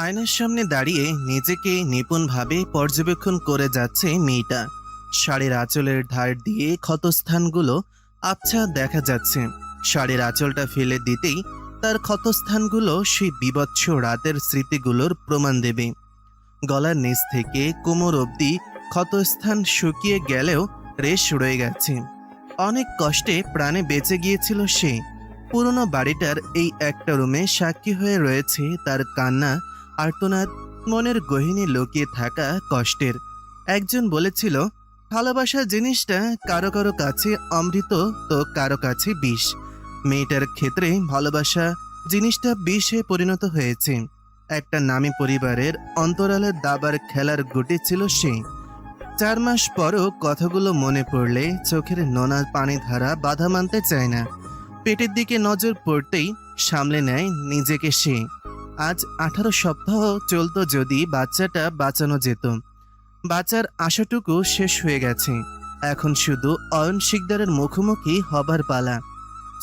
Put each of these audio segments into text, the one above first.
আয়নার সামনে দাঁড়িয়ে নিজেকে নিপুণভাবে পর্যবেক্ষণ করে যাচ্ছে মেয়েটা। শাড়ির আঁচলের ধার দিয়ে ক্ষতস্থানগুলো আবছা দেখা যাচ্ছে। শাড়ির আঁচলটা ফেলে দিতেই তার ক্ষতস্থানগুলো সেই বীভৎস রাতের স্মৃতিগুলোর প্রমাণ দেবে। গলার নিচ থেকে কোমর অবধি ক্ষতস্থান শুকিয়ে গেলেও রেশ রয়ে গেছে। অনেক কষ্টে প্রাণে বেঁচে গিয়েছিল সে। পুরনো বাড়িটার এই একটা রুমে সাক্ষী হয়ে রয়েছে তার কান্না, আর্তনাদ, মনের গহীনে লুকিয়ে থাকা কষ্টের। একজন বলেছিল, ভালোবাসা জিনিসটা কারো কারো কাছে অমৃত, তো কারো কাছে বিষ। মেয়েটার ক্ষেত্রে ভালোবাসা জিনিসটা বিষে পরিণত হয়েছে। একটা নামী পরিবারের অন্তরালে দাবার খেলার গুটি ছিল সে। 4 মাস পরও কথাগুলো মনে পড়লে চোখের নোনা পানি ধারা বাধা মানতে চায় না। পেটের দিকে নজর পড়তেই সামলে নেয় নিজেকে সে। আজ 18 সপ্তাহ চলতো যদি বাচ্চাটা বাঁচানো যেত। বাঁচার আশাটুকু শেষ হয়ে গেছে। এখন শুধু অয়ন শিকদারের মুখোমুখি হবার পালা।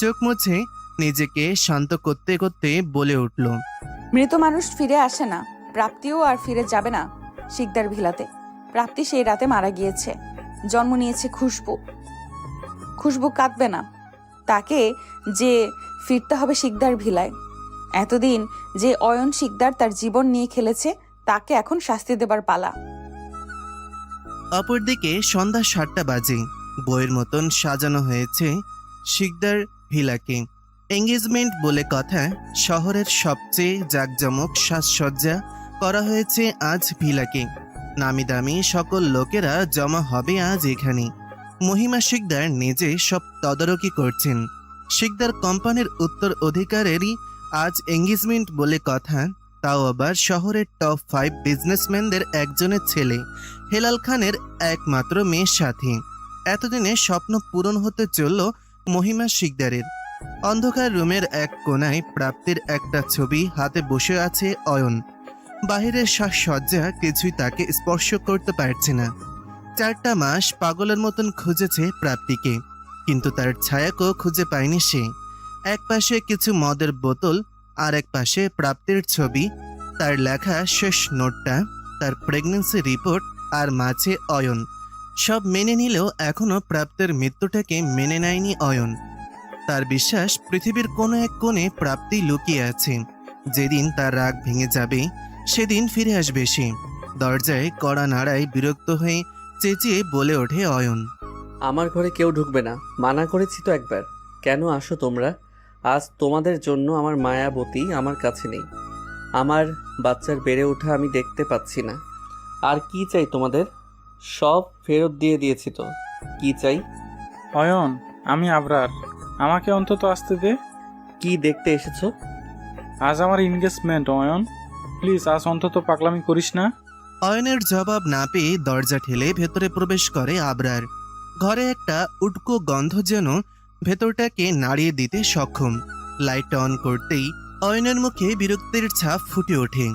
চোখ মুছে নিজেকে শান্ত করতে করতে বলে উঠল, মৃত মানুষ ফিরে আসে না, প্রাপ্তিও আর ফিরে যাবে না শিকদার ভিলাতে। প্রাপ্তি সেই রাতে মারা গিয়েছে। জন্ম নিয়েছে খুশবু। খুশবু কাঁদবে না। তাকে যে ফিরতে হবে শিকদার ভিলায়। এতদিন যে অয়ন শিকদার তার জীবন নিয়ে খেলেছে, তাকে এখন শাস্তি দেবার পালা। অপরদিকে সন্ধ্যা 7টা বাজে। বইয়ের মতন সাজানো হয়েছে শিকদার ভিলাকে। এঙ্গেজমেন্ট বলে কথা। শহরের সবচেয়ে জাঁকজমক সাজসজ্জা করা হয়েছে আজ ভিলাকে। নামি দামি সকল লোকেরা জমা হবে আজ এখানে। মহিমা শিকদার নিজে সব তদারকি করছেন। শিকদার কোম্পানির উত্তর অধিকারেরই আজ এঙ্গেজমেন্ট বলে কথা। তাও আবার শহরের টপ 5 বিজনেসম্যানদের একজনের ছেলে, হেলাল খানের একমাত্র মেয়ের সাথে। এতদিনে স্বপ্ন পূরণ হতে চলল মহিমা শিকদারের। অন্ধকার রুমের এক কোণায় প্রাপ্তির একটা ছবি হাতে বসে আছে অয়ন। বাহিরের সাজসজ্জা কিছুই তাকে স্পর্শ করতে পারছে না। 4টা মাস পাগলের মতন খুঁজেছে প্রাপ্তিকে, কিন্তু তার ছায়াকেও খুঁজে পায়নি সে। এক পাশে কিছু মদের বোতল, আর এক পাশে প্রাপ্তির ছবি, তার লেখা শেষ নোটটা, তার প্রেগন্যান্সি রিপোর্ট, আর মাঝে অয়ন। সব মেনে নিলেও এখনো প্রাপ্তির মৃত্যুটাকে মেনে নেয়নি অয়ন। তার বিশ্বাস পৃথিবীর কোনো এক কোণে প্রাপ্তি লুকিয়ে আছে। যেদিন তার রাগ ভেঙে যাবে সেদিন ফিরে আসবে সে। দরজায় কড়া নাড়ায় বিরক্ত হয়ে চেঁচিয়ে বলে ওঠে অয়ন, আমার ঘরে কেউ ঢুকবে না, মানা করেছি তো একবার। কেন আসো তোমরা? আজ তোমাদের জন্য আমার মায়াবতী আমার কাছে নেই। আমার বাচ্চার বেড়ে ওঠা আমি দেখতে পাচ্ছি না। আর কি চাই তোমাদের? সব ফেরত দিয়ে দিয়েছি তো, কি চাই? অয়ন, আমি আবরার, আমাকে অন্তত আসতে দে। কি দেখতে এসেছো? আজ আমার এনগেজমেন্ট অয়ন, প্লিজ আজ অন্তত পাগলামি করিস না। অয়নের জবাব না পেয়ে দরজা ঠেলে ভেতরে প্রবেশ করে আবরার। ঘরে একটা উটকো গন্ধ যেন ভেতরটাকে নাড়িয়ে দিতে সক্ষম। লাইট অন করতেই অয়নের মুখে বিরক্তির ছাপ ফুটে ওঠে।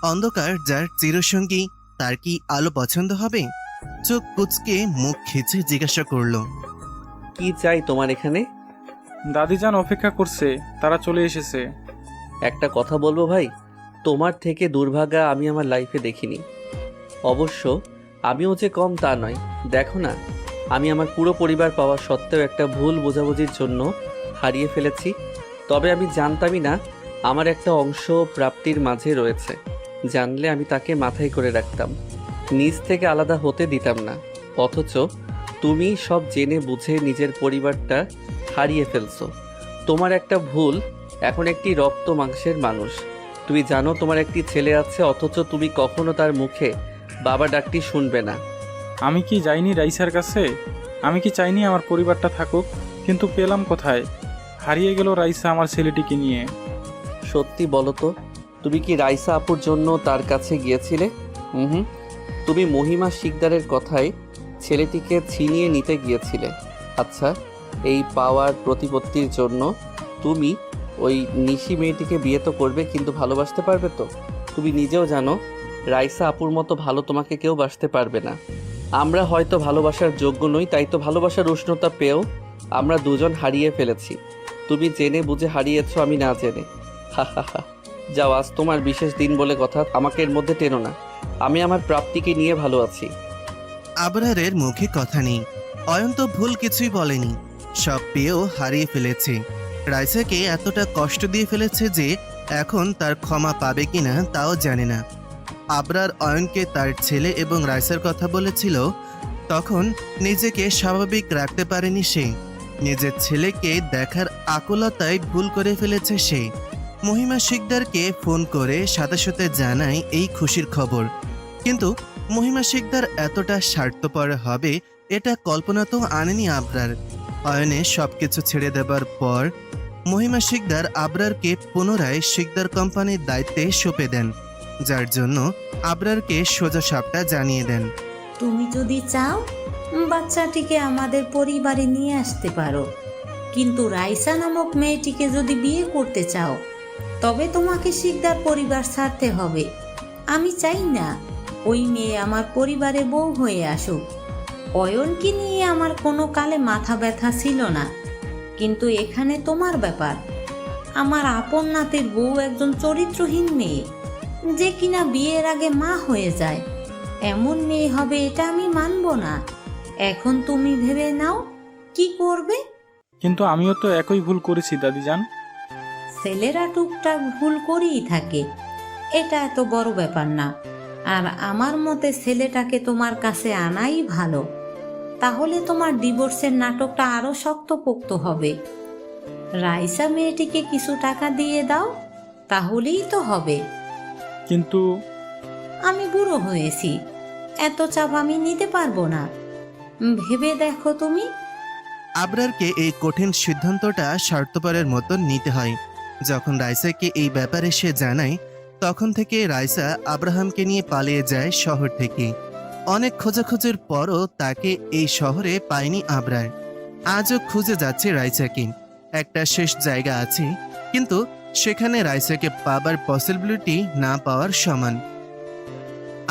অন্ধকার যার চিরসঙ্গী, তার কি আলো পছন্দ হবে? চোখ কুচকে মুখ খিচে জিজ্ঞাসা করল, কি চাই তোমার এখানে? দাদিজান অপেক্ষা করছে, তারা চলে এসেছে। একটা কথা বলবো ভাই, তোমার থেকে দুর্ভাগা আমি আমার লাইফে দেখিনি। অবশ্য আমিও যে কম তা নয়। দেখো না, আমি আমার পুরো পরিবার পাওয়া সত্ত্বেও একটা ভুল বোঝাবুঝির জন্য হারিয়ে ফেলেছি। তবে আমি জানতামই না আমার একটা অংশ প্রাপ্তির মাঝে রয়েছে। জানলে আমি তাকে মাথায় করে রাখতাম, নিজ থেকে আলাদা হতে দিতাম না। অথচ তুমি সব জেনে বুঝে নিজের পরিবারটা হারিয়ে ফেলছো। তোমার একটা ভুল, এখন একটি রক্ত মাংসের মানুষ। তুমি জানো তোমার একটি ছেলে আছে, অথচ তুমি কখনো তার মুখে বাবা ডাকটি শুনবে না। আমি কি যাইনি রাইসার কাছে? আমি কি চাইনি আমার পরিবারটা থাকুক? কিন্তু পেলাম কোথায়? হারিয়ে গেল রাইসা আমার ছেলেটিকে নিয়ে। সত্যি বলো তো, তুমি কি রাইসা আপুর জন্য তার কাছে গিয়েছিলে? হুম, তুমি মহিমা শিকদারের কথায় ছেলেটিকে ছিনিয়ে নিতে গিয়েছিলে। আচ্ছা, এই পাওয়ার প্রতিপত্তির জন্য তুমি ওই নিশি মেয়েটিকে বিয়ে তো করবে, কিন্তু ভালোবাসতে পারবে তো? তুমি নিজেও জানো রাইসা আপুর মতো ভালো তোমাকে কেউ বাসতে পারবে না। আমরা হয়তো ভালোবাসার যোগ্য নই, তাই তো ভালোবাসার উষ্ণতা পেয়েও আমরা দুজন হারিয়ে ফেলেছি। তুমি জেনে বুঝে হারিয়েছো, আমি না জেনে। হা হা হা। যাও, আজ তোমার বিশেষ দিন বলে কথা, আমাকে এর মধ্যে টেনো না। আমি আমার প্রাপ্তিকে নিয়ে ভালো আছি। আবরারের মুখে কথা নেই। অয়ন তো ভুল কিছুই বলেনি, সব পেয়েও হারিয়ে ফেলেছে। রাইসাকে এতটা কষ্ট দিয়ে ফেলেছে যে এখন তার ক্ষমা পাবে কিনা তাও জানে না। আবরার অয়নকে তার ছেলে এবং রাইসার কথা বলেছিল, তখন নিজেকে স্বাভাবিক রাখতে পারেনি সে। নিজের ছেলেকে দেখার আকুলতায় ভুল করে ফেলেছে সে। মহিমা শিকদারকে ফোন করে সাথে সাথে জানায় এই খুশির খবর, কিন্তু মহিমা শিকদার এতটা স্বার্থপর হবে এটা কল্পনা তো আনেনি আবরার। অয়নে সবকিছু ছেড়ে দেবার পর মহিমা শিকদার আবরারকে পুনরায় শিকদার কোম্পানির দায়িত্বে সঁপে দেন, যার জন্য আবরারকে সোজা সাপটা জানিয়ে দেন। তুমি যদি চাও বাচ্চাটিকে আমাদের পরিবারে নিয়ে আসতে পারো, কিন্তু রাইসা নামক মেয়েটিকে যদি বিয়ে করতে চাও তবে তোমাকে শিকদার পরিবার ছাড়তে হবে। আমি চাই না ওই মেয়ে আমার পরিবারে বউ হয়ে আসুক। অয়নকে নিয়ে আমার কোনো কালে মাথা ব্যথা ছিল না, কিন্তু এখানে তোমার ব্যাপার। আমার আপন নাতের বউ একজন চরিত্রহীন মেয়ে, যে কিনা বিয়ের আগে মা হয়ে যায়। এমন মেয়ে হবে এটা আমি মানব না। এখন তুমি ভেবে নাও কি করবে। কিন্তু আমিও তো একই ভুল করেছি দাদিজান। ছেলেরা টুকটাক ভুল করেই থাকে, এটা এত বড় ব্যাপার না। আর আমার মতে ছেলেটাকে তোমার কাছে আনাই ভালো, তাহলে তোমার ডিভোর্সের নাটকটা আরো শক্তপোক্ত হবে। রাইসা মেয়েটিকে কিছু টাকা দিয়ে দাও, তাহলেই তো হবে। কিন্তু আমি বুড়ো হয়েছি, এত চাপ আমি নিতে পারবো না। ভেবে দেখো তুমি। আবরারকে এই কঠিন সিদ্ধান্তটা স্বার্থপরের মতো নিতে হয়। যখন রাইসাকে এই ব্যাপারে সে জানায়, তখন থেকে রাইসা আব্রাহামকে নিয়ে পালিয়ে যায় শহর থেকে। অনেক খোঁজাখুঁজির পরও তাকে এই শহরে পায়নি আবরার। আজও খুঁজে যাচ্ছে রাইসাকে। একটা শেষ জায়গা আছে, কিন্তু সেখানে রাইসাকে পাবার পসিবিলিটি না পাওয়ার সমান।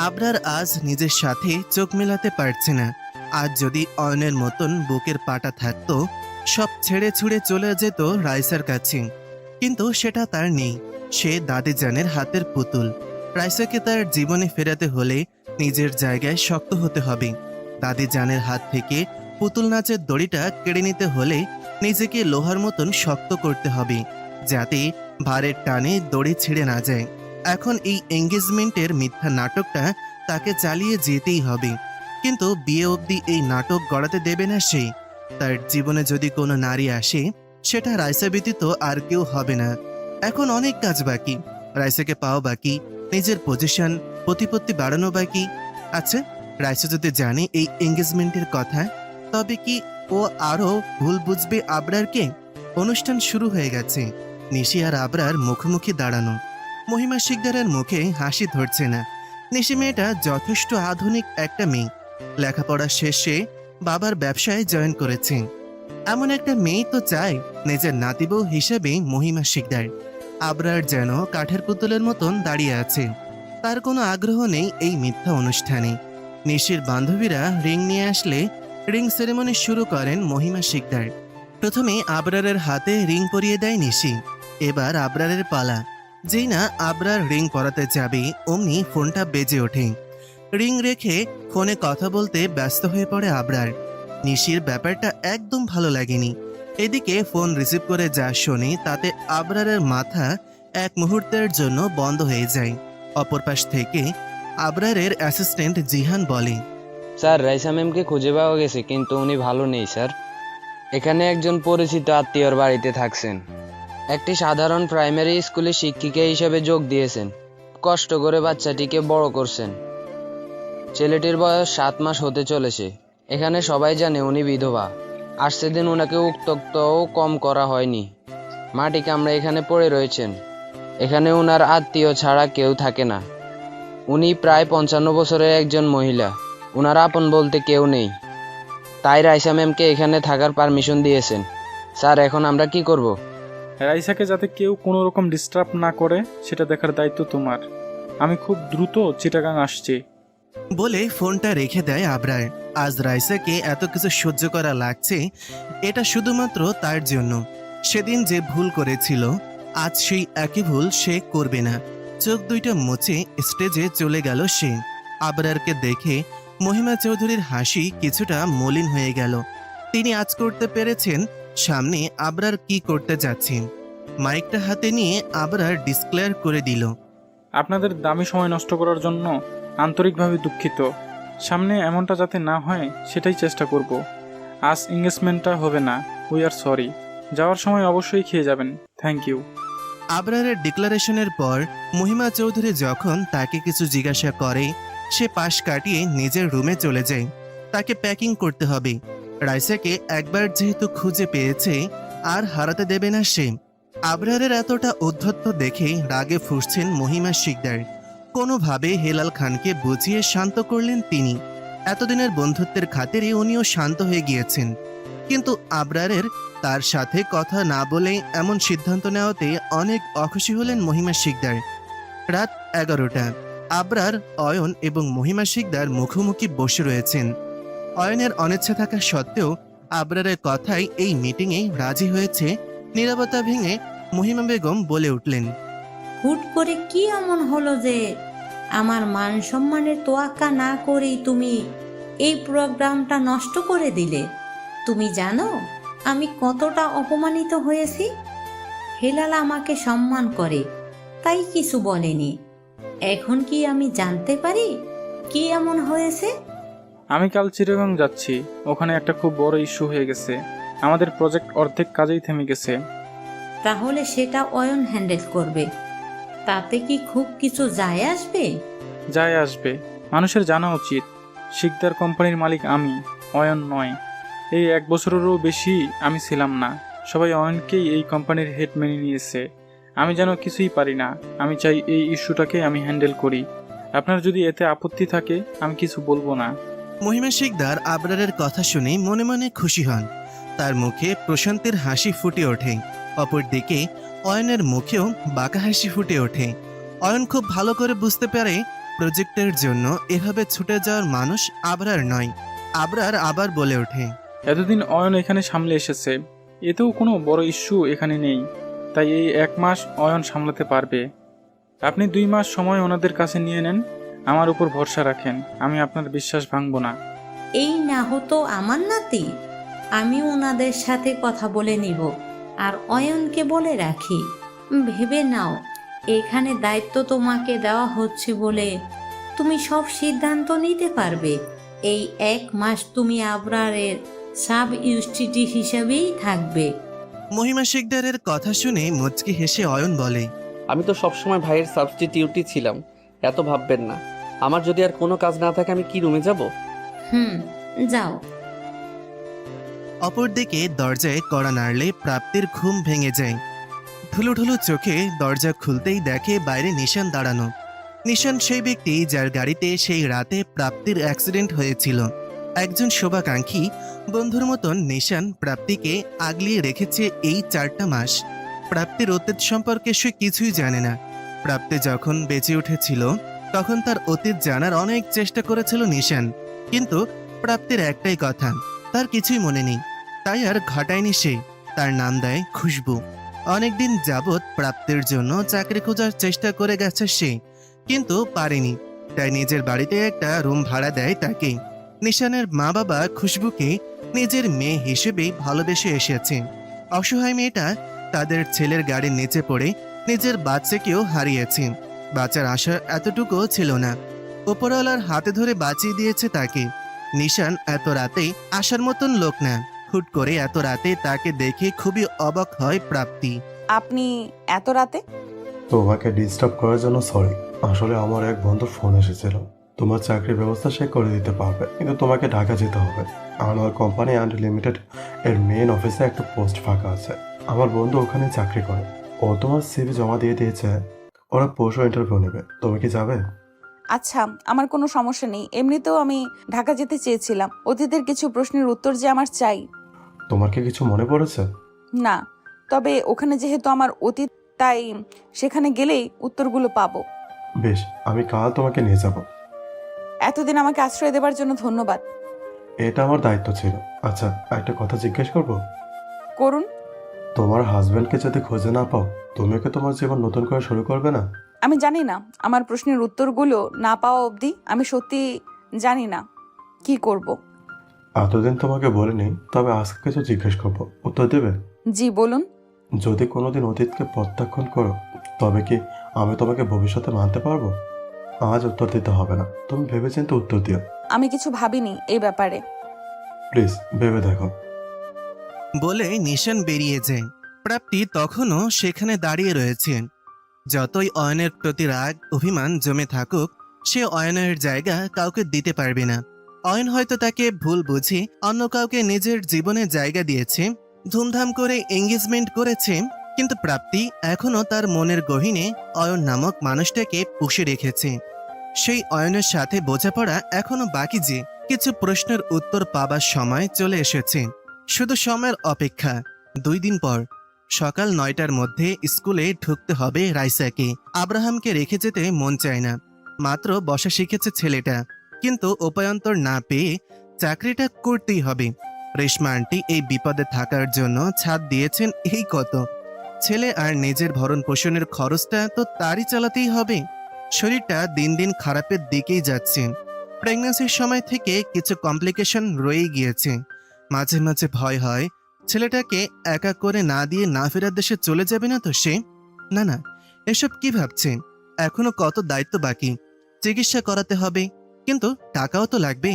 আবরার আজ নিজের সাথে চোখ মেলাতে পারছে না। আজ যদি অয়নের মতন বুকের পাটা থাকতো, সব ছেড়ে ছুড়ে চলে যেত রাইসার কাছে, কিন্তু সেটা তার নেই। সে দাদিজানের হাতের পুতুল। রাইসাকে তার জীবনে ফেরাতে হলে নিজের জায়গায় শক্ত হতে হবে। দাদিজানের হাত থেকে পুতুল নাচের দড়িটা কেড়ে নিতে হলে নিজেকে লোহার মতন শক্ত করতে হবে, যাতে ভারের টানে দড়ি ছিঁড়ে না যায়। এখন এই এঙ্গেজমেন্টের মিথ্যা নাটকটা তাকে চালিয়ে যেতেই হবে, কিন্তু বিয়ে অবধি এই নাটক গড়াতে দেবে না সে। তার জীবনে যদি কোনো নারী আসে, সেটা রাইসা ব্যতীত আর কেউ হবে না। এখন অনেক কাজ বাকি, রাইসাকে পাওয়া বাকি, নিজের পজিশন প্রতিপত্তি বাড়ানো বাকি। আচ্ছা, রাইসা যদি জানে এই এঙ্গেজমেন্টের কথা, তবে কি ও আরো ভুল বুঝবে আবরারকে? অনুষ্ঠান শুরু হয়ে গেছে। নিশি আর আবরার মুখোমুখি দাঁড়ানো। মহিমা শিকদারের মুখে হাসি ধরছে না। নিশি মেয়েটা যথেষ্ট আধুনিক একটা মেয়ে, লেখাপড়া শেষে বাবার ব্যবসায় জয়েন করেছে। এমন একটা মেয়ে তো চায় নিজের নাতিবউ হিসেবে মহিমা শিকদার। আবরার যেন কাঠের পুতুলের মতন দাঁড়িয়ে আছে, তার কোনো আগ্রহ নেই এই মিথ্যা অনুষ্ঠানে। নিশির বান্ধবীরা রিং নিয়ে আসলে রিং সেরেমনি শুরু করেন মহিমা শিকদার। প্রথমে আবরারের হাতে রিং পরিয়ে দেয় নিশি। এবার আবরারের পালা। যেই না আবরার রিং পরাতে যাবে, অমনি ফোনটা বেজে ওঠে। রিং রেখে ফোনে কথা বলতে ব্যস্ত হয়ে পড়ে আবরার। নিশির ব্যাপারটা একদম ভালো লাগেনি। এদিকে ফোন রিসিভ করে যা শোনে তাতে আবরারের মাথা এক মুহূর্তের জন্য বন্ধ হয়ে যায়। অপর পাশ থেকে আবরারের অ্যাসিস্ট্যান্ট জিহান বলে, স্যার, রাইসা ম্যামকে খুঁজে পাওয়া গেছে, কিন্তু উনি ভালো নেই স্যার। এখানে একজন পরিচিত আত্মীয়র বাড়িতে থাকছেন। একটি সাধারণ প্রাইমারি স্কুলে শিক্ষিকা হিসেবে যোগ দিয়েছেন। কষ্ট করে বাচ্চাটিকে বড় করছেন। ছেলেটির বয়স 7 মাস হতে চলেছে। এখানে সবাই জানে উনি বিধবা। আর সেদিন ওনাকে উত্ত্যক্তও কম করা হয়নি। মাটি কামড়ে এখানে পড়ে রয়েছেন। এখানে ওনার আত্মীয় ছাড়া কেউ থাকে না। উনি প্রায় 55 বছরের একজন মহিলা। ওনার আপন বলতে কেউ নেই। তাই রাইসা ম্যামকে এখানে থাকার পারমিশন দিয়েছেন। স্যার, এখন আমরা কি করব? রাইসাকে যাতে কেউ কোনো রকম ডিস্টার্ব না করে সেটা দেখার দায়িত্ব তোমার। আমি খুব দ্রুত চিটাগাং আসছি। বলে ফোনটা রেখে দেয় আবরার। আজ রাইসাকে এত কিছু সহ্য করা লাগছে, এটা শুধুমাত্র তার জন্য। সেদিন যে ভুল করেছিল আজ সেই একই ভুল সে করবে না। চোখ দুইটা মুছে স্টেজে চলে গেল সে। আবরারকে দেখে মহিমা চৌধুরীর হাসি কিছুটা মলিন হয়ে গেল। তিনি আজ করতে পেরেছেন সামনে আবরার কি করতে যাচ্ছেন। মাইকটা হাতে নিয়ে আবরার ডিসক্লেয়ার করে দিল, আপনাদের দামি সময় নষ্ট করার জন্য আন্তরিকভাবে দুঃখিত। সামনে এমনটা যাতে না হয় সেটাই চেষ্টা করব। আজ এঙ্গেজমেন্টটা হবে না, উই আর সরি। যাওয়ার সময় অবশ্যই খেয়ে যাবেন। Thank you. আবরারের ডিক্লারেশনের পর মহিমা চৌধুরী যখন তাকে কিছু জিজ্ঞাসা করে, সে পাশ কাটিয়ে নিজের রুমে চলে যায়। তাকে প্যাকিং করতে হবে। রাইসাকে একবার যেহেতু খুঁজে পেয়েছে, আর হারাতে দেবে না সে। আবরারের এতটা উদ্ধত্ত দেখে রাগে ফুঁসছেন মহিমা শিকদার। কোনোভাবে হেলাল খানকে বুঝিয়ে শান্ত করলেন তিনি। এতদিনের বন্ধুত্বের খাতিরে উনিও শান্ত হয়ে গিয়েছেন, কিন্তু আবরারের তার সাথে কথা না বলে এমন সিদ্ধান্ত নেওয়াতে অনেক অখুশি হলেন মহিমা শিকদার। রাত 11টা। আবরার, অয়ন এবং মহিমা শিকদার মুখোমুখি বসে রয়েছেন। অয়নের অনিচ্ছা থাকা সত্ত্বেও আবরারের কথায় এই মিটিংয়ে রাজি হয়েছে। নীরবতা ভেঙে মহিমা বেগম বলে উঠলেন, হুট করে কি এমন হলো যে আমার মান সম্মানের তোয়াক্কা না করেই তুমি এই প্রোগ্রামটা নষ্ট করে দিলে? তুমি জানো আমি কতটা অপমানিত হয়েছি? হেলাল আমাকে সম্মান করে, তাই কিছু বলেনি। এখন কি আমি জানতে পারি কি এমন হয়েছে? আমি কাল চিটাগাং যাচ্ছি। ওখানে একটা খুব বড় ইস্যু হয়ে গেছে। আমাদের প্রজেক্ট অর্ধেক কাজেই থেমে গেছে। তাহলে সেটা অয়ন হ্যান্ডেল করবে। তাতে কি খুব কিছু যায় আসবে? যায় আসবে। মানুষের জানা উচিত শিকদার কোম্পানির মালিক আমি, অয়ন নয়। এই 1 বছরেরও বেশি আমি ছিলাম না। সবাই অয়নকেই এই কোম্পানির হেড মেনে নিয়েছে। আমি যেন কিছুই পারি না। আমি চাই এই ইস্যুটাকে আমি হ্যান্ডেল করি। আপনার যদি এতে আপত্তি থাকে আমি কিছু বলবো না। মহিমা শিকদার আবরারের কথা শুনে মনে মনে খুশি হন। তার মুখে প্রশান্তির হাসি ফুটে ওঠে। অপরদিকে অয়নের মুখেও বাঁকা হাসি ফুটে ওঠে। অয়ন খুব ভালো করে বুঝতে পারে প্রজেক্টের জন্য এভাবে ছুটে যাওয়ার মানুষ আবরার নয়। আবরার আবার বলে ওঠে, এতদিন অয়ন এখানে সামলে এসেছে, এতেও কোনো বড় ইস্যু এখানে নেই। তাই এই 1 মাস অয়ন সামলাতে পারবে। আপনি 2 মাস সময় ওনাদের কাছে নিয়ে নেন। আমার উপর ভরসা রাখেন, আমি আপনার বিশ্বাস ভাঙবো না। এই না হতো আমার নাতি। আমি ওনাদের সাথে কথা বলে নিব। আর অয়নকে বলে রাখি, ভেবে নাও এখানে দায়িত্ব তোমাকে দেওয়া হচ্ছে বলে তুমি সব সিদ্ধান্ত নিতে পারবে। এই 1 মাস তুমি আবরারের সাব ইউনিটি হিসেবেই থাকবে। মহিমা শিকদারের কথা শুনে মুচকি হেসে অয়ন বলে, আমি তো সবসময় ভাইয়ের সাবস্টিটিউটই ছিলাম, এত ভাববেন না। আমার যদি আর কোনো কাজ না থাকে আমি কি রুমে যাব? যাও। অপরদিকে দরজায় কড়া নাড়লে প্রাপ্তির ঘুম ভেঙে যায়। ঢুলুঢুলু চোখে দরজা খুলতেই দেখে বাইরে নিশান দাঁড়ানো। নিশান সেই ব্যক্তি যার গাড়িতে সেই রাতে প্রাপ্তির অ্যাক্সিডেন্ট হয়েছিল। একজন শোভাকাঙ্ক্ষী বন্ধুর মতন নিশান প্রাপ্তিকে আগলিয়ে রেখেছে এই 4টা মাস। প্রাপ্তির অতীত সম্পর্কে সে কিছুই জানে না। প্রাপ্তি যখন বেঁচে উঠেছিল তখন তার অতীত জানার অনেক চেষ্টা করেছিল নিশান, কিন্তু প্রাপ্তির একটাই কথা, তার কিছুই মনে নেই। তাই আর ঘটায়নি সে। তার নাম দেয় খুশবু। অনেকদিন যাবৎ প্রাপ্তির জন্য চাকরি খোঁজার চেষ্টা করে গেছে সে, কিন্তু পারেনি। তাই নিজের বাড়িতে একটা রুম ভাড়া দেয় তাকে। নিশানের মা বাবা খুশবুকে নিজের মেয়ে হিসেবে ভালোবেসে এসেছে। অসহায় মেয়েটা তাদের ছেলের গাড়ির নিচে পড়ে নিজের বাচ্চাকেও হারিয়েছে। বাচ্চার আশা এতটুকুও ছিল না। উপরওয়ালার হাতে ধরে বাঁচিয়ে দিয়েছে তাকে। নিশান এত রাতে আসার মতন লোক না। হুট করে এত রাতে তাকে দেখে খুবই অবাক হয় প্রাপ্তি। আপনি এত রাতে? তোমাকে ডিস্টার্ব করার জন্য সরি। আসলে আমার এক বন্ধুর ফোন এসেছিল। তোমার চাকরির ব্যবস্থা সে করে দিতে পারবে, কিন্তু তোমাকে ঢাকা যেতে হবে। আমার কোম্পানি আনলিমিটেড এর মেইন অফিসে একটা পোস্ট ফাঁকা আছে। আমার বন্ধু ওখানে চাকরি করে। ও তোমার সিভি জমা দিয়ে দিয়েছে। ওরা পরশু ইন্টারভিউ নেবে। তুমি কি যাবে? আচ্ছা, আমার কোনো সমস্যা নেই। এমনিতেও আমি ঢাকা যেতে চেয়েছিলাম। অতীতের কিছু প্রশ্নের উত্তর যে আমার চাই। তোমার কি কিছু মনে পড়েছে? না, তবে ওখানে যেহেতু আমার অতীত, তাই সেখানে গেলেই উত্তরগুলো পাবো। বেশ, আমি কাল তোমাকে নিয়ে যাব। এতদিন আমাকে আশ্রয় দেবার জন্য ধন্যবাদ। এটা আমার দায়িত্ব ছিল। আচ্ছা, একটা কথা জিজ্ঞেস করবো? করুন। তোমার হাজবেন্ডকে যদি খুঁজে না পাও তুমি কি তোমার জীবন নতুন করে শুরু করবে না? আমি জানি না, আমার প্রশ্নের উত্তরগুলো না পাওয়া অবধি আমি সত্যি জানি না কি করব। এতদিন তোমাকে বলিনি, তবে আজকে কিছু জিজ্ঞেস করবো, উত্তর দেবে? জি বলুন। যদি কোনোদিন অতীতকে প্রত্যাখ্যান করো, তবে কি আমি তোমাকে ভবিষ্যতে মানতে পারবো? আজ উত্তর দিতে হবে না, তুমি ভেবেচিন্তে উত্তর দিও। আমি কিছু ভাবিনি এই ব্যাপারে। প্লিজ ভেবে দেখো। বলে নিশান বেরিয়ে যায়। প্রাপ্তি তখনও সেখানে দাঁড়িয়ে রয়েছে। যতই অয়নের প্রতি রাগ অভিমান জমে থাকুক, সে অয়নের জায়গা কাউকে দিতে পারবে না। অয়ন হয়তো তাকে ভুল বুঝে অন্য কাউকে নিজের জীবনে জায়গা দিয়েছে, ধুমধাম করে এঙ্গেজমেন্ট করেছে, কিন্তু প্রাপ্তি এখনও তার মনের গহীনে অয়ন নামক মানুষটাকে পুষে রেখেছে। সেই অয়নের সাথে বোঝাপড়া এখনো বাকি যে। কিছু প্রশ্নের উত্তর পাবার সময় চলে এসেছে, শুধু সময়ের অপেক্ষা। 2 দিন পর সকাল 9টার মধ্যে স্কুলে ঢুকতে হবে রাইসাকে। আব্রাহামকে রেখে যেতে মন চায় না, মাত্র বসা শিখেছে ছেলেটা, কিন্তু উপায়ন্তর না পেয়ে চাকরিটা করতেই হবে। রেশমা আন্টি এই বিপদে থাকার জন্য ছাদ দিয়েছেন এই কত। ছেলে আর নিজের ভরণ পোষণের খরচটা তো তারই চালাতেই হবে। শরীরটা দিন দিন খারাপের দিকেই যাচ্ছে। প্রেগন্যান্সির সময় থেকে কিছু কমপ্লিকেশন রয়েই গিয়েছে। মাঝে মাঝে ভয় হয় ছেলেটাকে একা করে না দিয়ে না ফেরার দেশে চলে যাবে না তো সে। না না, এসব কি ভাবছে? এখনো কত দায়িত্ব বাকি। চিকিৎসা করাতে হবে, কিন্তু টাকাও তো লাগবে।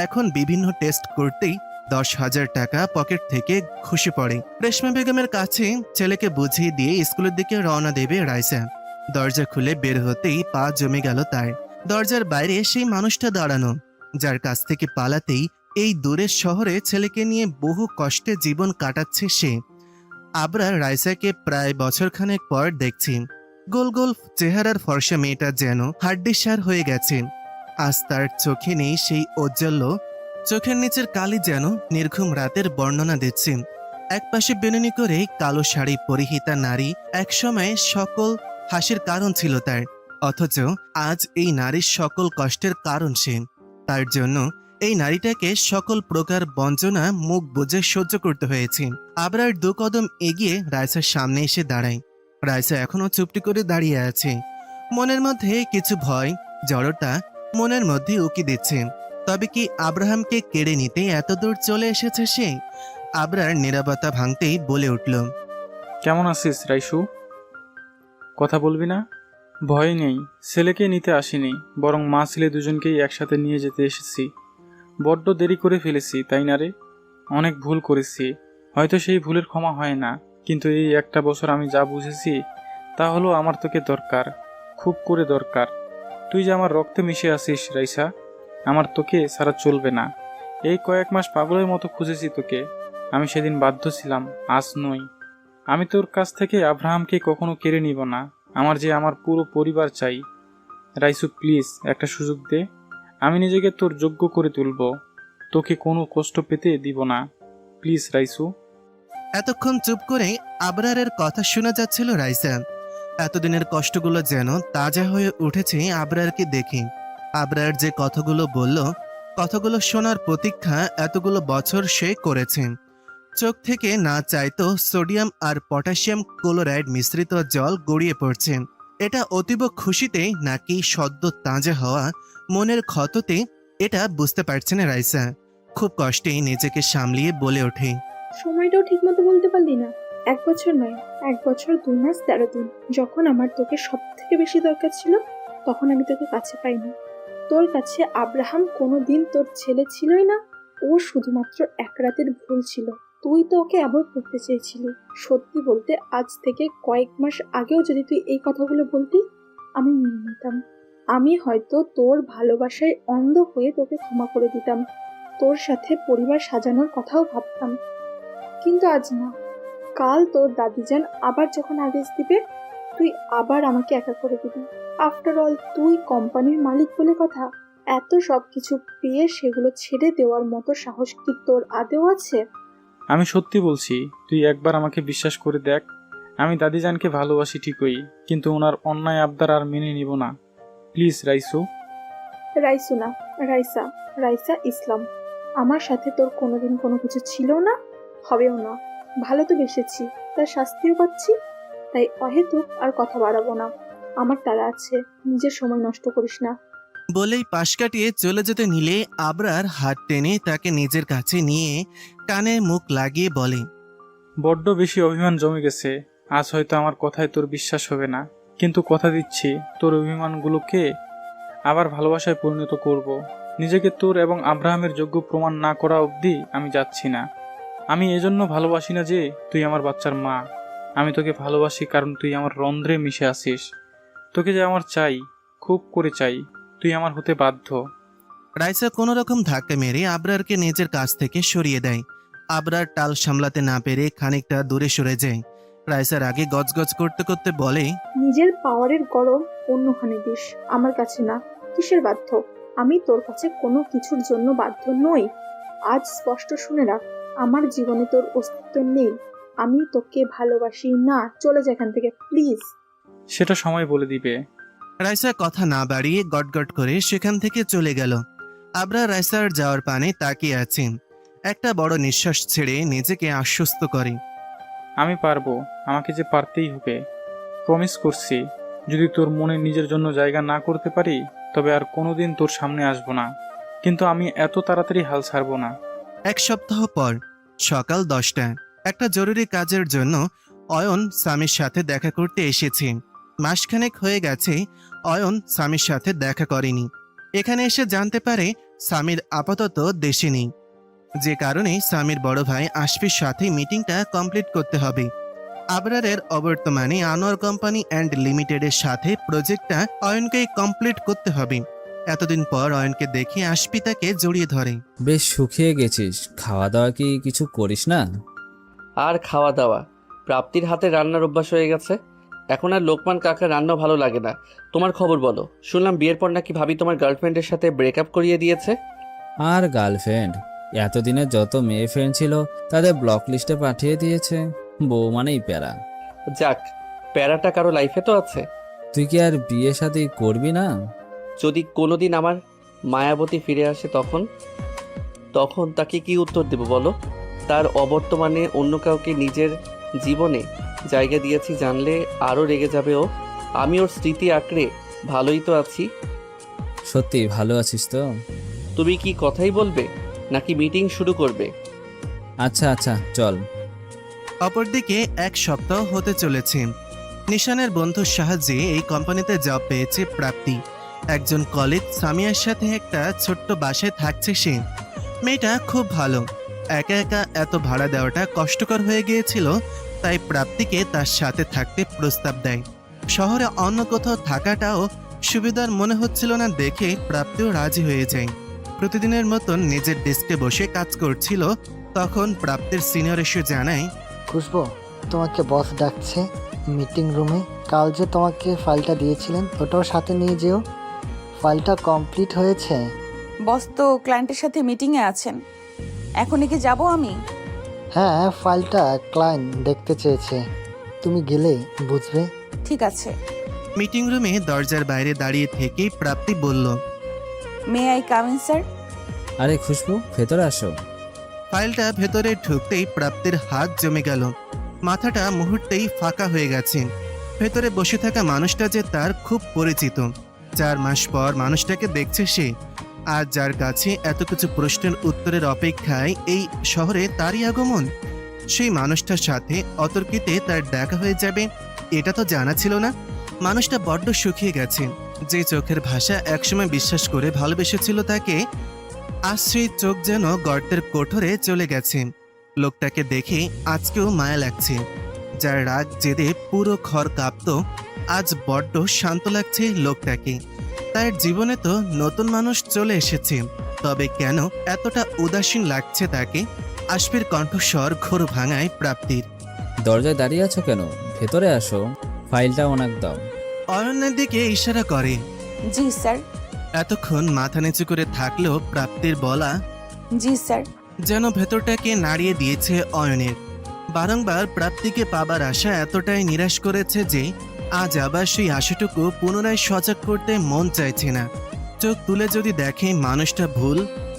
এখন বিভিন্ন টেস্ট করতেই 10,000 টাকা পকেট থেকে খসে পড়ে। রেশমা বেগমের কাছে ছেলেকে বুঝিয়ে দিয়ে স্কুলের দিকে রওনা দেবে রাইসা। দরজা খুলে বের হতেই পা জমে গেল তার। দরজার বাইরে সেই মানুষটা দাঁড়ানো, যার কাছ থেকে পালাতেই এই দূরের শহরে ছেলেকে নিয়ে বহু কষ্টে জীবন কাটাচ্ছে সে। আবরার রাইসাকে প্রায় বছরখানেক পর দেখছি। গোল গোল চেহারার ফর্সা মেয়েটা যেন হাড্ডিসার হয়ে গেছে। আজ তার চোখে নেই সেই ঔজ্জ্বল্য, চোখের নিচের কালি যেন নির্ঘুম রাতের বর্ণনা দিচ্ছে। একপাশে বেনুনি করে কালো শাড়ি পরিহিতা নারী একসময় সকল হাসির কারণ ছিল তার, অথচ আজ এই নারীর সকল কষ্টের কারণ সে। তার জন্য এই নারীটাকে সকল প্রকার বঞ্চনা মুখ বুজে সহ্য করতে হয়েছে। আবরার 2 কদম এগিয়ে রাইসার সামনে এসে দাঁড়ায়। রাইসা এখনো চুপটি করে দাঁড়িয়ে আছে। মনের মধ্যে কিছু ভয় জড়তা মনের মধ্যে উকি দিচ্ছে। তবে কি আব্রাহামকে কেড়ে নিতে এত দূর চলে এসেছে সে? আবরার নীরবতা ভাঙতেই বলে উঠল, কেমন আছিস রাইসু? কথা বলবি না? ভয় নেই, ছেলেকে নিতে আসিনি, বরং মা ছেলে দুজনকেই একসাথে নিয়ে যেতে এসেছি। বড্ড দেরি করে ফেলেছি, তাই না রে? অনেক ভুল করেছি, হয়তো সেই ভুলের ক্ষমা হয় না, কিন্তু এই 1টা বছর আমি যা বুঝেছি তা হলো আমার তোকে দরকার, খুব করে দরকার। তুই যে আমার রক্তে মিশে আছিস রাইসা, আমার তোকে ছাড়া চলবে না। এই কয়েক মাস পাগলের মতো খুঁজেছি তোকে, আমি সেদিন বাধ্য ছিলাম, আজ নই। আমি তোর কাছ থেকে আব্রাহামকে কখনো কেড়ে নিব না, আমার যে আমার পুরো পরিবার চাই। রাইসু প্লিজ একটা সুযোগ দে, আমি নিজেকে তোর যোগ্য করে তুলব, তোকে কোনো কষ্ট পেতে দিব না, প্লিজ রাইসু। এতক্ষণ চুপ করে আবরারের কথা শোনা যাচ্ছিল রাইসা। এতদিনের কষ্টগুলো যেন তাজা হয়ে উঠেছে আবরারকে দেখে। আবরার যে কথাগুলো বলল, কথাগুলো শোনার প্রতীক্ষা এতগুলো বছর সে করেছে। চোখ থেকে না চাইতো সোডিয়াম আর পটাশিয়াম ক্লোরাইড মিশ্রিত জল গড়িয়ে পড়ছে। এটা অতীব খুশিতে নাকি সদ্য তাজা হওয়া মনের ক্ষততে, এটা বুঝতে পারছে না রাইসা। খুব কষ্টেই নিজেকে সামলিয়ে বলে ওঠে, সময়টাও ঠিকমতো বলতে পারলি না। 1 বছর নয়, 1 বছর 2 মাস 13 দিন। যখন আমার তোকে সব থেকে বেশি দরকার ছিল, তখন আমি তোকে কাছে পাইনি। তোর কাছে আব্রাহাম কোনোদিন তোর ছেলে ছিলই না, ও শুধুমাত্র 1 রাতের ভুল ছিল। তুই তো ওকে অ্যাভয়েড করতে চেয়েছিলি। সত্যি বলতে আজ থেকে কয়েক মাস আগেও যদি তুই এই কথাগুলো বলতি, আমি মেনে নিতাম। আমি হয়তো তোর ভালোবাসায় অন্ধ হয়ে তোকে ক্ষমা করে দিতাম, তোর সাথে পরিবার সাজানোর কথাও ভাবতাম। কিন্তু আজ না। কাল তোর দাদিজান আবার যখন আদেশ দিবে, তুই আবার আমাকে একা করে দিবি। আফটার অল তুই কোম্পানির মালিক বলে কথা। এত সব কিছু পেয়ে সেগুলো ছেড়ে দেওয়ার মতো সাহস কি তোর আদেও আছে? আমি সত্যি বলছি, তুই একবার আমাকে বিশ্বাস করে দেখ। আমি দাদিজানকে ভালোবাসি ঠিকই, কিন্তু ওনার অন্যায় আবদার আর মেনে নিব না, প্লিজ রাইসু। রাইসু না, রাইসা, রাইসা ইসলাম। আমার সাথে তোর কোনোদিন কোনো কিছু ছিল না, হবেও না। ভালো তো বেসেছি, তার শাস্তিও পাচ্ছি, তাই অহেতুক আর কথা বাড়াবো না। আমার তারা আছে, নিজের সময় নষ্ট করিস না। বলেই পাশ কাটিয়ে চলে যেতে নিলে আবরার হাত টেনে তাকে নিজের কাছে নিয়ে কানে মুখ লাগিয়ে বলে, বড্ড বেশি অভিমান জমে গেছে। আজ হয়তো আমার কথায় তোর বিশ্বাস হবে না, কিন্তু কথা দিচ্ছি তোর অভিমানগুলোকে আবার ভালোবাসায় পরিণত করব। নিজেকে তোর এবং আব্রাহামের যোগ্য প্রমাণ না করা অবধি আমি যাচ্ছি না। আমি এজন্য ভালোবাসি না যে তুই আমার বাচ্চার মা। আমি তোকে ভালোবাসি কারণ তুই আমার রন্ধ্রে মিশে আসিস। তোকে যে আমার চাই, খুব করে চাই, তুই আমার হতে বাধ্য। রাইসা কোনো রকম ধাক্কা মেরে আবরারকে নিজের কাছ থেকে সরিয়ে দেয়। আবরার টাল সামলাতে না পেরে খানিকটা দূরে সরে যায়। রাইসার আগে গজগজ করতে করতে বলে, নিজের পাওয়ারের গরম অন্যখানে দিস, আমার কাছে না। কিসের বাধ্য? আমি তোর কাছে কোনো কিছুর জন্য বাধ্য নই। আজ স্পষ্ট শুনে রাখ, আমার জীবনে তোর অস্তিত্ব নেই। আমি তোকে ভালোবাসি না। চলে যা এখান থেকে প্লিজ। সেটা সময় বলে দিবে। রাইসা কথা না বাড়িয়ে গটগট করে সেখান থেকে চলে গেল। আবরার রাইসার যাওয়ার পানে তাকিয়ে আছেন। একটা বড় নিঃশ্বাস ছেড়ে নিজেকে আশ্বস্ত করে, আমি পারবো, আমাকে যে পারতেই হবে। প্রমিস করছি, যদি তোর মনে নিজের জন্য জায়গা না করতে পারি তবে আর কোনোদিন তোর সামনে আসবো না। কিন্তু আমি এত তাড়াতাড়ি হাল ছাড়বো না। এক সপ্তাহ পর সকাল 10টা একটা জরুরি কাজের জন্য অয়ন স্বামীর সাথে দেখা করতে এসেছে। মাসখানেক হয়ে গেছে অয়ন স্বামীর সাথে দেখা করেনি। এখানে এসে জানতে পারে স্বামীর আপাতত দেশে নেই, যে কারণে স্বামীর বড় ভাই আশফির সাথে মিটিংটা কমপ্লিট করতে হবে। আবরারের অবর্তমানে আনোয়ার কোম্পানি অ্যান্ড লিমিটেডের সাথে প্রজেক্টটা অয়নকে কমপ্লিট করতে হবে। এতদিন পর অয়নকে দেখে আশফি তাকে জড়িয়ে ধরে। বেশ শুকিয়ে গেছিস, খাওয়া দাওয়া কি কিছু করিস না? আর খাওয়া দাওয়া, প্রাপ্তির হাতে রান্নার অভ্যাস হয়ে গেছে। এখন আর লোকমান কাকার রান্না ভালো লাগে না। তোমার খবর বলো, শুনলাম বিয়ের পর নাকি ভাবি তোমার গার্লফ্রেন্ডের সাথে ব্রেকআপ করিয়ে দিয়েছে। আর গার্লফ্রেন্ড, এতদিনে যত মেয়ে ফ্রেন্ড ছিল তাদের ব্লক লিস্টে পাঠিয়ে দিয়েছে। বউ মানেই প্যারা। যাক, প্যারাটা কারো লাইফে তো আছে। তুই কি আর বিয়ে শাদী করবি না? যদি কোনোদিন আমার মায়াবতী ফিরে আসে তখন তাকে কি উত্তর দেব বলো? তার অবর্তমানে অন্য কাউকে নিজের জীবনে জায়গা দিয়েছি জানলে আরও রেগে যাবে ও। আমি ওর স্মৃতি আঁকড়ে ভালোই তো আছি। সত্যি ভালো আছিস তো? তুমি কি কথাই বলবে নাকি মিটিং শুরু করবে? আচ্ছা আচ্ছা, চল। অপরদিকে এক সপ্তাহ হতে চলেছে। নিশানের বন্ধুর সাহায্যে এই কোম্পানিতে জব পেয়েছে প্রাপ্তি। একজন কলিগ সামিয়ার সাথে একটা ছোট্ট বাসায় থাকছে সে। মেয়েটা খুব ভালো। একা একা এত ভাড়া দেওয়াটা কষ্টকর হয়ে গিয়েছিল, তাই প্রাপ্তিকে তার সাথে থাকতে প্রস্তাব দেয়। শহরে অন্য কোথাও থাকাটাও সুবিধার মনে হচ্ছিল না দেখে প্রাপ্তিও রাজি হয়ে যায়। প্রতিদিনের মতন নিজের ডেস্কে বসে কাজ করছিল, তখন প্রাপ্তির সিনিয়র এসে জানায়, খুশবু, তোমাকে বস ডাকছে মিটিং রুমে। কাল যে তোমাকে ফাইলটা দিয়েছিলেন ওটাও সাথে নিয়ে যেও। ফাইলটা কমপ্লিট হয়েছে। বস তো ক্লায়েন্টের সাথে মিটিংয়ে আছেন, এখনই কি যাব আমি? হ্যাঁ, ফাইলটা ক্লায়েন্ট দেখতে চেয়েছে, তুমি গেলে বুঝবে। ঠিক আছে। মিটিং রুমে দরজার বাইরে দাঁড়িয়ে থেকেই প্রাপ্তি বলল, may I come in sir? আরে খুশবু, ভেতরে আসো। ফাইলটা ভেতরে ঢুকতেই প্রাপ্তির হাত জমে গেল। মাথাটা মুহূর্তেই ফাঁকা হয়ে গেছে। ভেতরে বসে থাকা মানুষটা যে তার খুব পরিচিত। 4 মাস পর মানুষটাকে দেখছে সে। আর যার কাছে এত কিছু প্রশ্নের উত্তরের অপেক্ষায় এই শহরে তারই আগমন। সেই মানুষটার সাথে অতর্কিতে তার দেখা হয়ে যাবে এটা তো জানা ছিল না। মানুষটা বড্ড শুকিয়ে গেছে। যে চোখের ভাষা একসময় বিশ্বাস করে ভালোবেসেছিল তাকে, আজ সেই চোখ যেন গর্তের কোঠরে চলে গেছে। লোকটাকে দেখে আজকেও মায়া লাগছে। যার রাগ জেদে পুরো ঘর কাঁপত, আজ বড্ড শান্ত লাগছে লোকটাকে। তার জীবনে তো নতুন মানুষ চলে এসেছে, তবে কেন এতটা উদাসীন লাগছে তাকে? আশফির কণ্ঠস্বর ঘোর ভাঙায় প্রাপ্তির। দরজায় দাঁড়িয়ে আছো কেন? ভেতরে আসো, ফাইলটা ওনাক দাও। অরণ্যের দিকে ইশারা করে। জি স্যার। এতক্ষণ মাথা নিচু করে থাকলেও প্রাপ্তির বলা জি স্যার যেন ভেতরটাকে নাড়িয়ে দিয়েছে অয়নের। বারংবার প্রাপ্তিকে পাবার আশা এতটাই নিরাশ করেছে যে আজ আবার সেই আশাটুকু পুনরায় সজাগ করতে মন চাইছে না। চোখ তুলে যদি দেখে মানুষটা ভুল,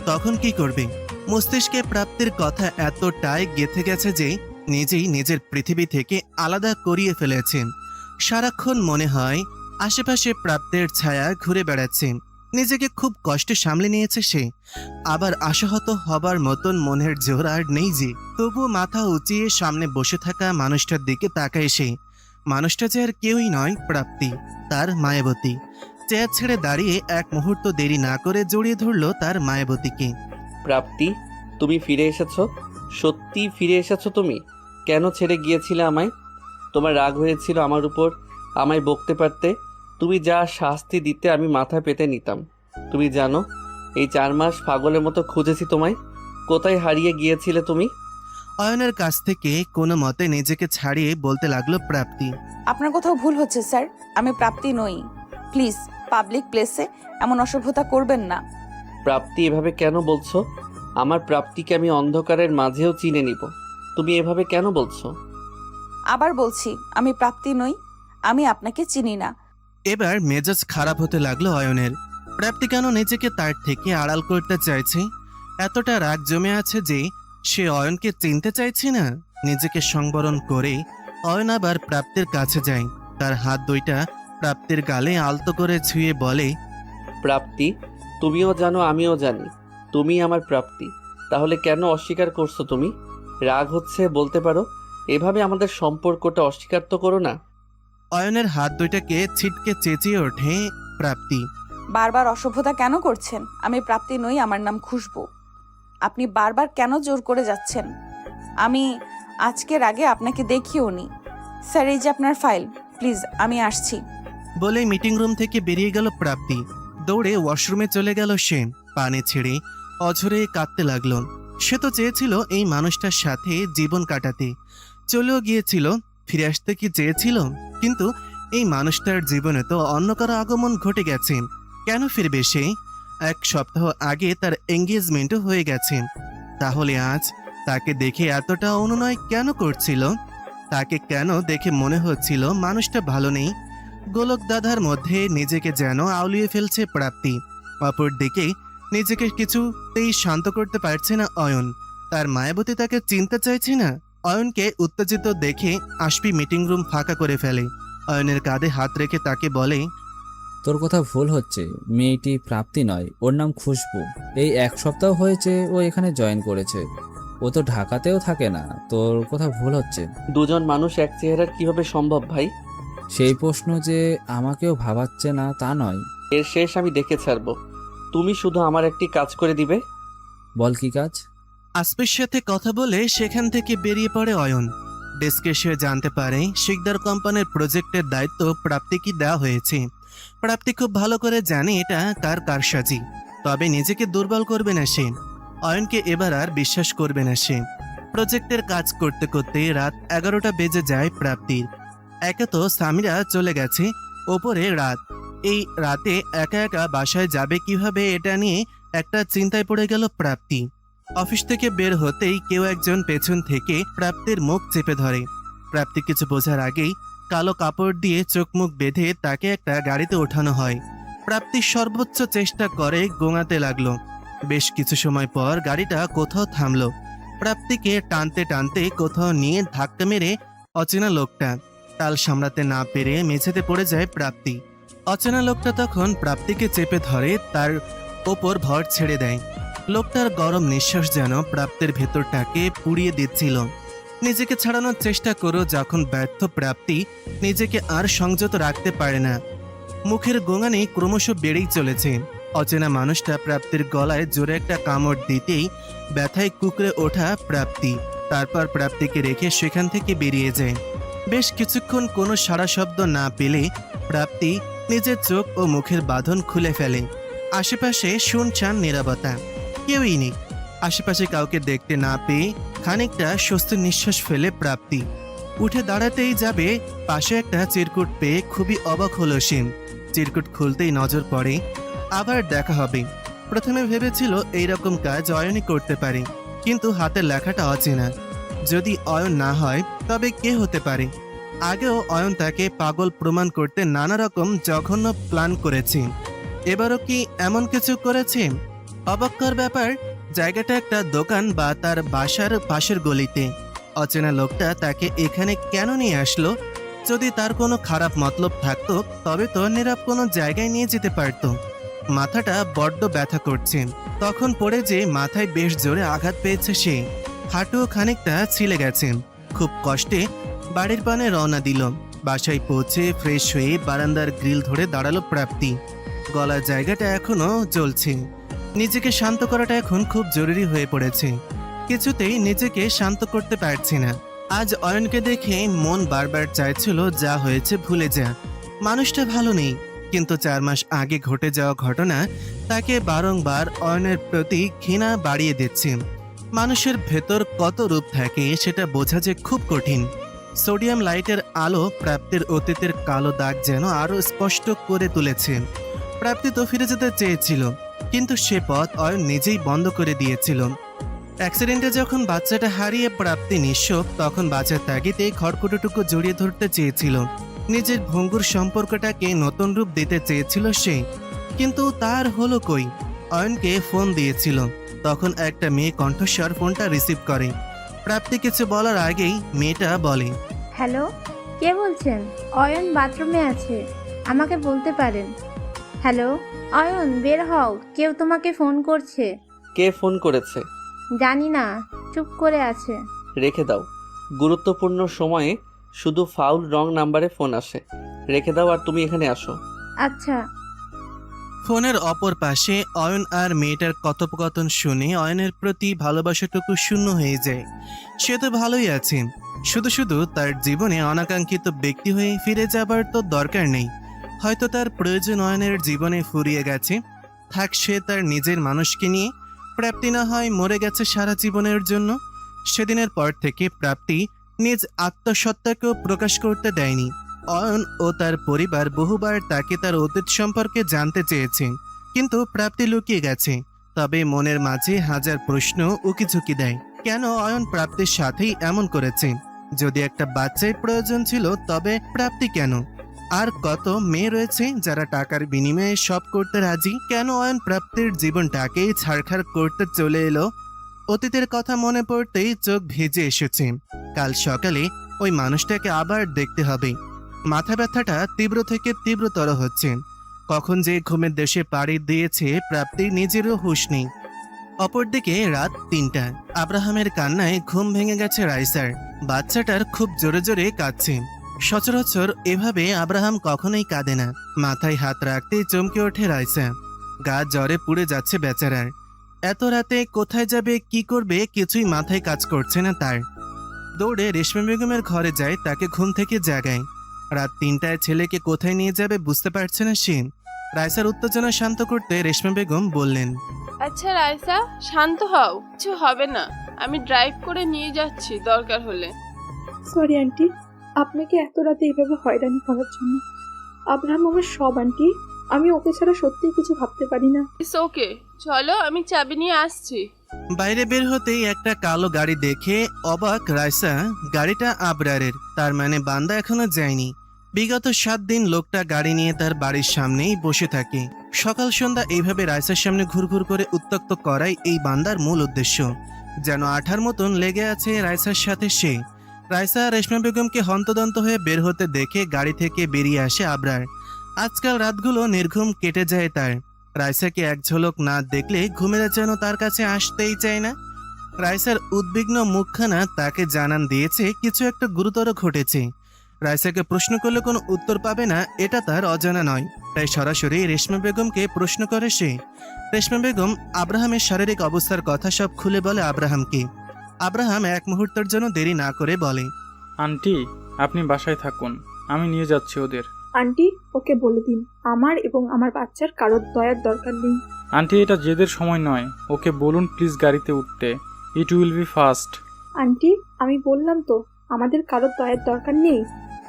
তখন কি করবে? মস্তিষ্কে প্রাপ্তির কথা এতটাই গেঁথে গেছে যে নিজেই নিজের পৃথিবী থেকে আলাদা করিয়ে ফেলেছে। সারাক্ষণ মনে হয় আশেপাশে প্রাপ্তের ছায়া ঘুরে বেড়াচ্ছে। নিজেকে খুব কষ্টে সামলে নিয়েছে সে। আবার আশাহত হবার মতন মনের জোর আর নেই যে। তবুও মাথা উঁচিয়ে সামনে বসে থাকা মানুষটার দিকে তাকায় সে। মানুষটা যে আর কেউই নয়, প্রাপ্তি, তার মায়াবতী। চেয়ার ছেড়ে দাঁড়িয়ে এক মুহূর্ত দেরি না করে জড়িয়ে ধরলো তার মায়াবতীকে। প্রাপ্তি, তুমি ফিরে এসেছো? সত্যি ফিরে এসেছো তুমি? কেন ছেড়ে গিয়েছিলে আমায়? তোমার রাগ হয়েছিল আমার উপর, আমায় বকতে পারতে। তুমি যা শাস্তি দিতে আমি মাথা পেতে নিতাম। তুমি জানো, এই 4 মাস পাগলের মতো খুঁজেছি তোমায়। কোথায় হারিয়ে গিয়েছিলে তুমি? অয়নের কাছ থেকে কোনো মতে নিজেকে ছাড়িয়ে বলতে লাগলো প্রাপ্তি। আপনার কোথাও ভুল হচ্ছে স্যার, আমি প্রাপ্তি নই। প্লিজ পাবলিক প্লেসে এমন অসভ্যতা করবেন না। প্রাপ্তি, এভাবে কেন বলছো? আমার প্রাপ্তিকে আমি অন্ধকারের মাঝেও চিনে নিব। তুমি এভাবে কেন বলছো? আবার বলছি, আমি প্রাপ্তি নই, আমি আপনাকে চিনি না। এবার মেজাজ খারাপ হতে লাগলো অয়নের। প্রাপ্তি কেন নিজেকে তার থেকে আড়াল করতে চাইছে? এতটা রাগ জমে আছে যে সে অয়নকে চিনতে চাইছে না। নিজেকে সংবরণ করে অয়ন আবার প্রাপ্তির কাছে যায়। তার হাত দুইটা প্রাপ্তির গালে আলতো করে ছুঁয়ে বলে, প্রাপ্তি, তুমিও জানো আমিও জানি তুমি আমার প্রাপ্তি। তাহলে কেন অস্বীকার করছো তুমি? রাগ হচ্ছে বলতে পারো। এভাবে আমাদের সম্পর্কটা অস্বীকার তো করো না। অয়নের হাত দুইটাকে ছিটকে চেঁচিয়ে ওঠে প্রাপ্তি। বারবার অসভ্যতা কেন করছেন? আমি প্রাপ্তি নই, আমার নাম খুশবু। আপনি বারবার কেন জোর করে যাচ্ছেন? আমি আজকের আগে আপনাকে দেখিও নি। স্যার, এই যে আপনার ফাইল, প্লিজ আমি আসছি। বলে মিটিং রুম থেকে বেরিয়ে গেল প্রাপ্তি। দৌড়ে ওয়াশরুমে চলে গেল সে। পানি ছেড়ে অঝরে কাঁদতে লাগলো। সে তো চেয়েছিল এই মানুষটার সাথে জীবন কাটাতে, চলেও গিয়েছিল। ফিরে আসতে কি চেয়েছিল? কিন্তু এই মানুষটার জীবনে তো অন্য কারো আগমন ঘটে গেছে। কেন ফিরবে সে? 1 সপ্তাহ আগে তার এঙ্গেজমেন্টও হয়ে গেছে। তাহলে আজ তাকে দেখে এতটা অনুনয় কেন করছিল? তাকে কেন দেখে মনে হচ্ছিল মানুষটা ভালো নেই? গোলক দাদার মধ্যে নিজেকে যেন আউলিয়ে ফেলছে প্রাপ্তি। অপরদিকে নিজেকে কিছুতেই শান্ত করতে পারছে না অয়ন। তার মায়াবতী তাকে চিনতে চাইছে না। অয়নকে উত্তেজিত দেখে আশপি মিটিং রুম ফাঁকা করে ফেলে। অয়নের কাঁধে হাত রেখে তাকে বলে, তোর কথা ভুল হচ্ছে, মেয়েটি প্রাপ্তি নয়, ওর নাম খুশবু। এই 1 সপ্তাহ হয়েছে ও এখানে জয়েন করেছে। ও তো ঢাকাতেও থাকে না, তোর কথা ভুল হচ্ছে। দুজন মানুষ এক চেহারার কিভাবে সম্ভব ভাই? সেই প্রশ্ন যে আমাকেও ভাবাচ্ছে না তা নয়। এর শেষ আমি দেখে ছাড়বো। তুমি শুধু আমার একটি কাজ করে দিবে। বল কি কাজ? আশপির সাথে কথা বলে সেখান থেকে বেরিয়ে পড়ে অয়ন। ডেস্কে সে জানতে পারে শিকদার কোম্পানির প্রজেক্টের দায়িত্ব প্রাপ্তিকে দেওয়া হয়েছে। প্রাপ্তি খুব ভালো করে জানে এটা কার কারসাজি। তবে নিজেকে দুর্বল করবে না সে। অয়নকে এবার আর বিশ্বাস করবে না সে। প্রজেক্টের কাজ করতে করতে রাত 11টা বেজে যায় প্রাপ্তির। একে তো সামিরা চলে গেছে, ওপরে রাত। এই রাতে একা একা বাসায় যাবে কিভাবে, এটা নিয়ে একটা চিন্তায় পড়ে গেল প্রাপ্তি। অফিস থেকে বের হতেই কেউ একজন পেছন থেকে প্রাপ্তির মুখ চেপে ধরে। প্রাপ্তি কিছু বোঝার আগেই কালো কাপড় দিয়ে চোখ মুখ বেঁধে তাকে একটা গাড়িতে ওঠানো হয়। প্রাপ্তি সর্বোচ্চ চেষ্টা করে গোঙাতে লাগলো। বেশ কিছু সময় পর গাড়িটা কোথাও থামলো। প্রাপ্তিকে টানতে টানতে কোথাও নিয়ে ধাক্কা মেরে অচেনা লোকটা। তাল সামলাতে না পেরে মেঝেতে পড়ে যায় প্রাপ্তি। অচেনা লোকটা তখন প্রাপ্তিকে চেপে ধরে, তার ওপর ভর ছেড়ে দেয়। লোকটার গরম নিঃশ্বাস যেন প্রাপ্তির ভেতরটাকে পুড়িয়ে দিচ্ছিল। নিজেকে ছাড়ানোর চেষ্টা করো যখন ব্যর্থ প্রাপ্তি নিজেকে আর সংযত রাখতে পারে না। মুখের গোঙানি ক্রমশ বেড়েই চলেছে। অচেনা মানুষটা প্রাপ্তির গলায় জোরে একটা কামড় দিতেই ব্যথায় কুকড়ে ওঠা প্রাপ্তি তারপর প্রাপ্তিকে রেখে সেখান থেকে বেরিয়ে যায়। বেশ কিছুক্ষণ কোনো সাড়া শব্দ না পেলে প্রাপ্তি নিজের চোখ ও মুখের বাঁধন খুলে ফেলে। আশেপাশে শুনশান নীরবতা, কেউই নেই। আশেপাশে কাউকে দেখতে না পেয়ে খানিকটা স্বস্তির নিঃশ্বাস ফেলে প্রাপ্তি উঠে দাঁড়াতেই যাবে, পাশে একটা চিরকুট পেয়ে খুবই অবাক হলো সে। চিরকুট খুলতেই নজর পড়ে, আবার দেখা হবে। প্রথমে ভেবেছিল এইরকম কাজ অয়নই করতে পারে, কিন্তু হাতের লেখাটা অচেনা। যদি অয়ন না হয় তবে কে হতে পারে? আগেও অয়ন তাকে পাগল প্রমাণ করতে নানা রকম জঘন্য প্ল্যান করেছে। এবারও কি এমন কিছু করেছে? অবাক্যর ব্যাপার, জায়গাটা একটা দোকান বা তার বাসার পাশের গলিতে। অচেনা লোকটা তাকে এখানে কেন নিয়ে আসলো? যদি তার কোনো খারাপ মতলব থাকতো তবে তো নীরব কোনো জায়গায় নিয়ে যেতে পারতো। মাথাটা বড্ড ব্যথা করছে। তখন পড়ে যে মাথায় বেশ জোরে আঘাত পেয়েছে সে, হাঁটুও খানিকটা ছিলে গেছে। খুব কষ্টে বাড়ির পানে রওনা দিল। বাসায় পৌঁছে ফ্রেশ হয়ে বারান্দার গ্রিল ধরে দাঁড়ালো প্রাপ্তি। গলার জায়গাটা এখনো জ্বলছে। নিজেকে শান্ত করাটা এখন খুব জরুরি হয়ে পড়েছে। কিছুতেই নিজেকে শান্ত করতে পারছি না। আজ অয়নকে দেখে মন বারবার চাইছিল যা হয়েছে ভুলে যা, মানুষটা ভালো নেই। কিন্তু 4 মাস আগে ঘটে যাওয়া ঘটনা তাকে বারংবার অয়নের প্রতি ঘৃণা বাড়িয়ে দিচ্ছে। মানুষের ভেতর কত রূপ থাকে সেটা বোঝা যে খুব কঠিন। সোডিয়াম লাইটের আলো প্রাপ্তির অতীতের কালো দাগ যেন আরো স্পষ্ট করে তুলেছে। প্রাপ্তি তো ফিরে যেতে চেয়েছিল, কিন্তু সে পথ অয়ন নিজেই বন্ধ করে দিয়েছিল। অ্যাক্সিডেন্টে যখন বাচ্চাটা হারিয়ে প্রাপ্তি নিঃস্ব, তখন বাচ্চার তাগিদে খড়কুটোটুকু জড়িয়ে ধরতে চেয়েছিল। নিজের ভঙ্গুর সম্পর্কটাকে নতুন রূপ দিতে চেয়েছিল সে, কিন্তু তার হলো কই। অয়নকে ফোন দিয়েছিল, তখন একটা মেয়ে কণ্ঠস্বর ফোনটা রিসিভ করে। প্রাপ্তি কিছু বলার আগেই মেয়েটা বলে, হ্যালো, কে বলছেন? অয়ন বাথরুমে আছে, আমাকে বলতে পারেন। হ্যালো অয়ন, বের হও, কেউ তোমাকে ফোন করছে। কে ফোন করেছে? জানি না, চুপ করে আছে। রেখে দাও, গুরুত্বপূর্ণ সময়ে শুধু ফাউল রং নাম্বারে ফোন আসে। রেখে দাও আর তুমি এখানে আসো। আচ্ছা। ফোনের অপর পাশে অয়ন আর মেয়েটার কথোপকথন শুনে অয়নের প্রতি ভালোবাসাটুকু শূন্য হয়ে যায়। সে তো ভালোই আছে, শুধু শুধু তার জীবনে অনাকাঙ্ক্ষিত ব্যক্তি হয়ে ফিরে যাবার তো দরকার নেই। হয়তো তার প্রয়োজন অয়নের জীবনে ফুরিয়ে গেছে, থাক সে তার নিজের মানুষকে নিয়ে। প্রাপ্তি না হয় মরে গেছে সারা জীবনের জন্য। সেদিনের পর থেকে প্রাপ্তি নিজ আত্মসত্তাকেও প্রকাশ করতে দেয়নি। অয়ন ও তার পরিবার বহুবার তাকে তার অতীত সম্পর্কে জানতে চেয়েছে, কিন্তু প্রাপ্তি লুকিয়ে গেছে। তবে মনের মাঝে হাজার প্রশ্ন উকিঝুঁকি দেয়। কেন অয়ন প্রাপ্তির সাথেই এমন করেছে? যদি একটা বাচ্চার প্রয়োজন ছিল তবে প্রাপ্তি কেন? আর কত মেয়ে রয়েছে যারা টাকার বিনিময়ে সব করতে রাজি। কেন অয়ন প্রাপ্তির জীবনটাকেই ছাড়খাড় করতে চলে এলো? অতীতের কথা মনে পড়তেই চোখ ভিজে এসেছে। কাল সকালে ওই মানুষটাকে আবার দেখতে হবে। মাথা ব্যথাটা তীব্র থেকে তীব্রতর হচ্ছে। কখন যে ঘুমের দেশে পাড়ি দিয়েছে প্রাপ্তির নিজেরও হুঁশ নেই। অপরদিকে রাত 3টা। আব্রাহামের কান্নায় ঘুম ভেঙে গেছে রাইসার। বাচ্চাটার খুব জোরে জোরে কাঁদছে। সচরাচর এভাবে আব্রাহাম কখনোই কাঁদে না। মাথায় হাত রাখতেই চমকে ওঠে রাইসা। গা জ্বরে পুড়ে যাচ্ছে বেচারার। এত রাতে কোথায় যাবে, কি করবে, কিছুই মাথায় কাজ করছে না তার। দৌড়ে রেশমা বেগমের ঘরে যায়, তাকে ঘুম থেকে জাগায়। রাত 3টায় ছেলেকে কোথায় নিয়ে যাবে বুঝতে পারছে না সে। রাইসার উত্তেজনা শান্ত করতে রেশমা বেগম বললেন, আচ্ছা রাইসা, শান্ত হও, কিছু হবে না, আমি ড্রাইভ করে নিয়ে যাচ্ছি দরকার হলে। সরি আন্টি, আপনাকে এত রাতে এইভাবে হয়রানি করার জন্য। আব্রাহাম আমার সব আন্টি, আমি ওকে ছাড়া সত্যিই কিছু ভাবতে পারি না। ইটস ওকে, চলো আমি চাবি নিয়ে আসছি। বাইরে বের হতেই একটা কালো গাড়ি দেখে অবাক রাইসা। গাড়িটা আবরারের, তার মানে বান্দা এখনো যায়নি। বিগত 7 দিন লোকটা গাড়ি নিয়ে তার বাড়ির সামনেই বসে থাকে। সকাল সন্ধ্যা এইভাবে রাইসার সামনে ঘুরঘুর করে উত্ত্যক্ত করাই এই বান্দার মূল উদ্দেশ্য। যেন আঠার মতন লেগে আছে রাইসার সাথে সে। রাইসা রেশমা বেগমকে হন্তদন্ত হয়ে বের হতে দেখে গাড়ি থেকে বেরিয়ে আসে আবরার। আজকাল রাতগুলো নির্ঘুম কেটে যায় তার। রাইসাকে এক ঝলক না দেখলে ঘুমেরা যেন তার কাছে আসতেই চায় না। রাইসার উদ্বিগ্ন মুখখানা তাকে জানান দিয়েছে কিছু একটা গুরুতর ঘটেছে। রাইসাকে প্রশ্ন করলে কোনো উত্তর পাবে না এটা তার অজানা নয়, তাই সরাসরি রেশমা বেগমকে প্রশ্ন করে সে। রেশমা বেগম আব্রাহামের শারীরিক অবস্থার কথা সব খুলে বলে আব্রাহামকে। আব্রাহাম এক মুহূর্তের জন্য দেরি না করে বলে, আন্টি আপনি বাসায় থাকুন, আমি নিয়ে যাচ্ছি ওদের। আন্টি, ওকে বলে দিন আমার এবং আমার বাচ্চার কারোর দয়ার দরকার নেই। আন্টি এটা জেদের সময় নয়, ওকে বলুন প্লিজ গাড়িতে উঠতে, it will be fast. Aunty, আমি বললাম তো আমাদের কারোর দয়ার দরকার নেই।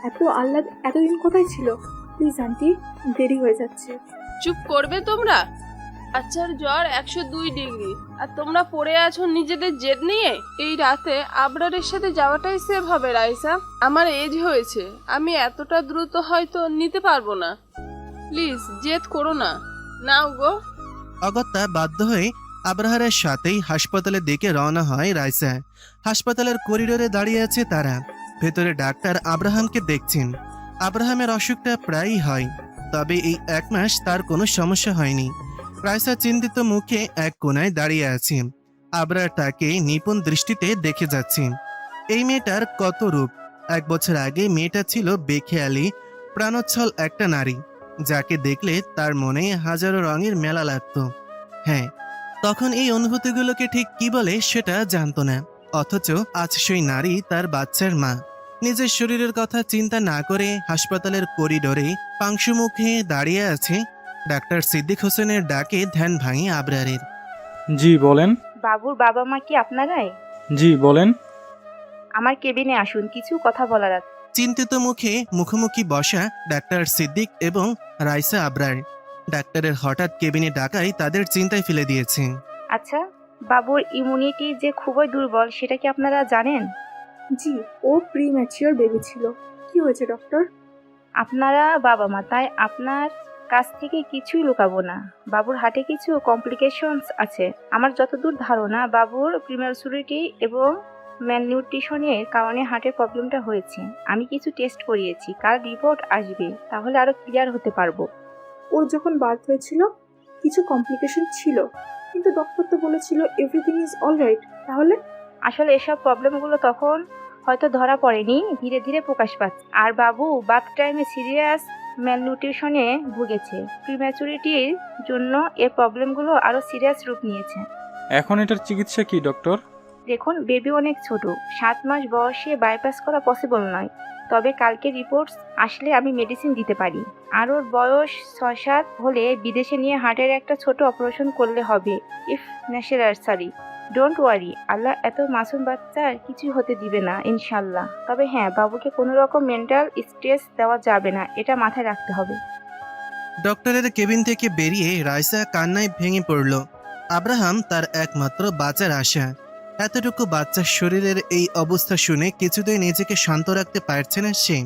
এত আহ্লাদ এতদিন কোথায় ছিল? প্লিজ আন্টি, দেরি হয়ে যাচ্ছে। চুপ করবে তোমরা? বাচ্চার জ্বর 102 ডিগ্রি আর তোমরা পড়ে আছো নিজেদের জেদ নিয়ে। এই রাতে আবরারের সাথে যাওয়াটাই সেভ হবে রাইসা। আমার এজ হয়েছে, আমি এতটা দ্রুত হয়তো নিতে পারবো না। প্লিজ জেদ করো না, নাও গো। অগত্যা বাধ্য হয়ে আবরারের সাথেই হাসপাতালের দিকে রওনা হয় রাইসা। হাসপাতালের করিডোরে দাঁড়িয়ে আছে তারা। ভেতরে ডাক্তার আব্রাহামকে দেখছেন। আব্রাহামের অসুখটা প্রায়ই হয়, তবে এই 1 মাস তার কোনো সমস্যা হয়নি। রাইসা চিন্তিত মুখে এক কোণায় দাঁড়িয়ে আছে। আবরার তাকে নিপুণ দৃষ্টিতে দেখে যাচ্ছে। এই মেয়েটার কত রূপ! 1 বছর আগে মেয়েটা ছিল বেখেয়ালি প্রাণোচ্ছল একটা নারী, যাকে দেখলে তার মনে হাজারো রঙের মেলা লাগত। হ্যাঁ, তখন এই অনুভূতিগুলোকে ঠিক কি বলে সেটা জানতো না, অথচ আজ সেই নারী তার বাচ্চার মা। নিজের শরীরের কথা চিন্তা না করে হাসপাতালের করিডোরে পাংশু মুখে দাঁড়িয়ে আছে। ডাক্তার সিদ্দিক হোসেনের ডাকে ধ্যান ভাঙে আবরারের। জি বলেন। বাবুর বাবা মা কি আপনারাই? জি বলেন। আমার কেবিনে আসুন, কিছু কথা বলার আছে। চিন্তিত মুখে মুখোমুখি বসা ডাক্তার সিদ্দিক এবং রাইসা আবরার। ডাক্তারের হঠাৎ কেবিনে ডাকাই তাদের চিন্তায় ফেলে দিয়েছে। আচ্ছা, বাবুর ইমিউনিটি যে খুবই দুর্বল, সেটা কি আপনারা জানেন? জি, ও প্রিম্যাচিওর বেবি ছিল। কি হয়েছে ডক্টর? আপনারা বাবা মা, তাই আপনার কাছ থেকে কিছুই লুকাবো না। বাবুর হার্টে কিছু কমপ্লিকেশনস আছে। আমার যতদূর ধারণা, বাবুর প্রিম্যাচুরিটি এবং ম্যালনিউট্রিশনের কারণে হার্টের প্রবলেমটা হয়েছে। আমি কিছু টেস্ট করিয়েছি, কাল রিপোর্ট আসবে, তাহলে আরো ক্লিয়ার হতে পারবো। ওর যখন বার্থ হয়েছিল কিছু কমপ্লিকেশন ছিল, কিন্তু ডক্টর তো বলেছিল এভরিথিং ইজ অলরাইট। তাহলে আসলে এসব প্রবলেমগুলো তখন হয়তো ধরা পড়েনি, ধীরে ধীরে প্রকাশ পাচ্ছে। আর বাবু বার্থ টাইমে সিরিয়াস ম্যালনিউট্রিশনে ভুগেছে। প্রিম্যাচুরিটির জন্য এর প্রবলেমগুলো আরো সিরিয়াস রূপ নিয়েছে। এখন এটার চিকিৎসা কি ডক্টর? দেখুন, বেবি অনেক ছোট, 7 মাস বয়সে বাইপাস করা পসিবল নয়। তবে কালকে রিপোর্টস আসলে আমি মেডিসিন দিতে পারি। আর ওর বয়স 6-7 হলে বিদেশে নিয়ে হার্টের একটা ছোট অপারেশন করলে হবে, ইফ নেসেসারি। ডোন্ট ওয়ারি, আল্লাহ এত মাসুম বাচ্চার কিছু হতে দিবে না ইনশাল্লাহ। তবে হ্যাঁ, বাবুকে কোনো রকম মেন্টাল স্ট্রেস দেওয়া যাবে না, এটা মাথায় রাখতে হবে। ডক্টরের কেবিন থেকে বেরিয়ে রাইসা কান্নায় ভেঙে পড়ল। আব্রাহাম তার একমাত্র বাঁচার আশা। এতটুকু বাচ্চার শরীরের এই অবস্থা শুনে কিছুতেই নিজেকে শান্ত রাখতে পারছে না সে।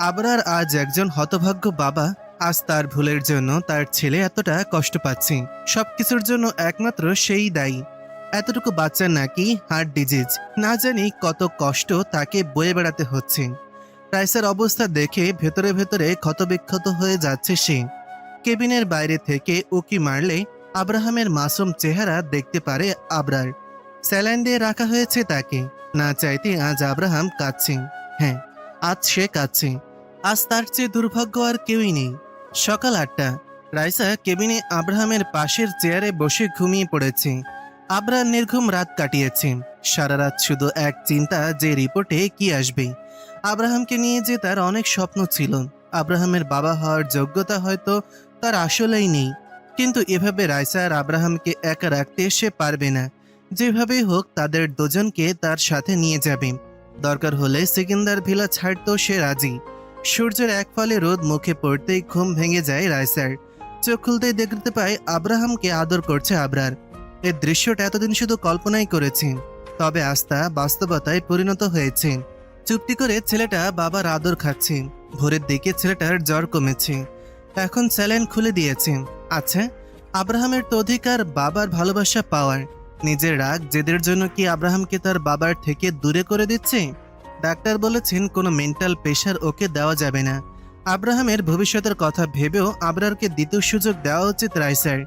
আবরার আজ একজন হতভাগ্য বাবা। আজ তার ভুলের জন্য তার ছেলে এতটা কষ্ট পাচ্ছে। সবকিছুর জন্য একমাত্র সেই দায়ী। এতটুকু বাচ্চার নাকি হার্ট ডিজিজ, না জানি কত কষ্ট তাকে বয়ে বেড়াতে হচ্ছে। রাইসার অবস্থা দেখে ভেতরে ভেতরে ক্ষতবিক্ষত হয়ে যাচ্ছে সে। কেবিনের বাইরে থেকে উকি মারলে আব্রাহামের মাসুম চেহারা দেখতে পারে আবরার। স্যালাইন দিয়ে রাখা হয়েছে তাকে। না চাইতে আজ আব্রাহাম কাঁদছে। হ্যাঁ, আজ সে কাঁদছে। আজ তার চেয়ে দুর্ভাগ্য আর কেউই নেই। সকাল 8টা। রাইসা কেবিনে আব্রাহামের পাশের চেয়ারে বসে ঘুমিয়ে পড়েছে। আবরার নির্ঘুম রাত কাটিয়েছে। সারা রাত শুধু এক চিন্তা, যে রিপোর্টে কি আসবে। আব্রাহামকে নিয়ে যে তার অনেক স্বপ্ন ছিল। আব্রাহামের বাবা হওয়ার যোগ্যতা হয়তো তার আসলেই নেই, কিন্তু এভাবে রাইসা আর আব্রাহামকে একা রাখতে সে পারবে না। যেভাবেই হোক তাদের দুজনকে তার সাথে নিয়ে যাবে। দরকার হলে সেকেন্দার ভিলা ছাড়তেও সে রাজি। সূর্যের এক ফলে রোদ মুখে পড়তেই ঘুম ভেঙে যায় রাইসার। চোখ খুলতেই দেখতে পায় আব্রাহামকে আদর করছে আবরার। এই দৃশ্যটা এতদিন শুধু কল্পনাই করেছে, তবে আজ তা বাস্তবতায় পরিণত হয়েছে। চুপটি করে ছেলেটা বাবার আদর খাচ্ছে। ভোরের দিকে ছেলেটার জ্বর কমেছে। এখন স্যালাইন খুলে দিয়েছে। আচ্ছা, আব্রাহামের তো অধিকার বাবার ভালোবাসা পাওয়ার। নিজের রাগ জেদের জন্য কি আব্রাহামকে তার বাবার থেকে দূরে করে দিচ্ছে? ডাক্তার বলেছেন কোনো মেন্টাল প্রেশার ওকে দেওয়া যাবে না। আব্রাহামের ভবিষ্যতের কথা ভেবেও আবরারকে দ্বিতীয় সুযোগ দেওয়া উচিত রাইসার।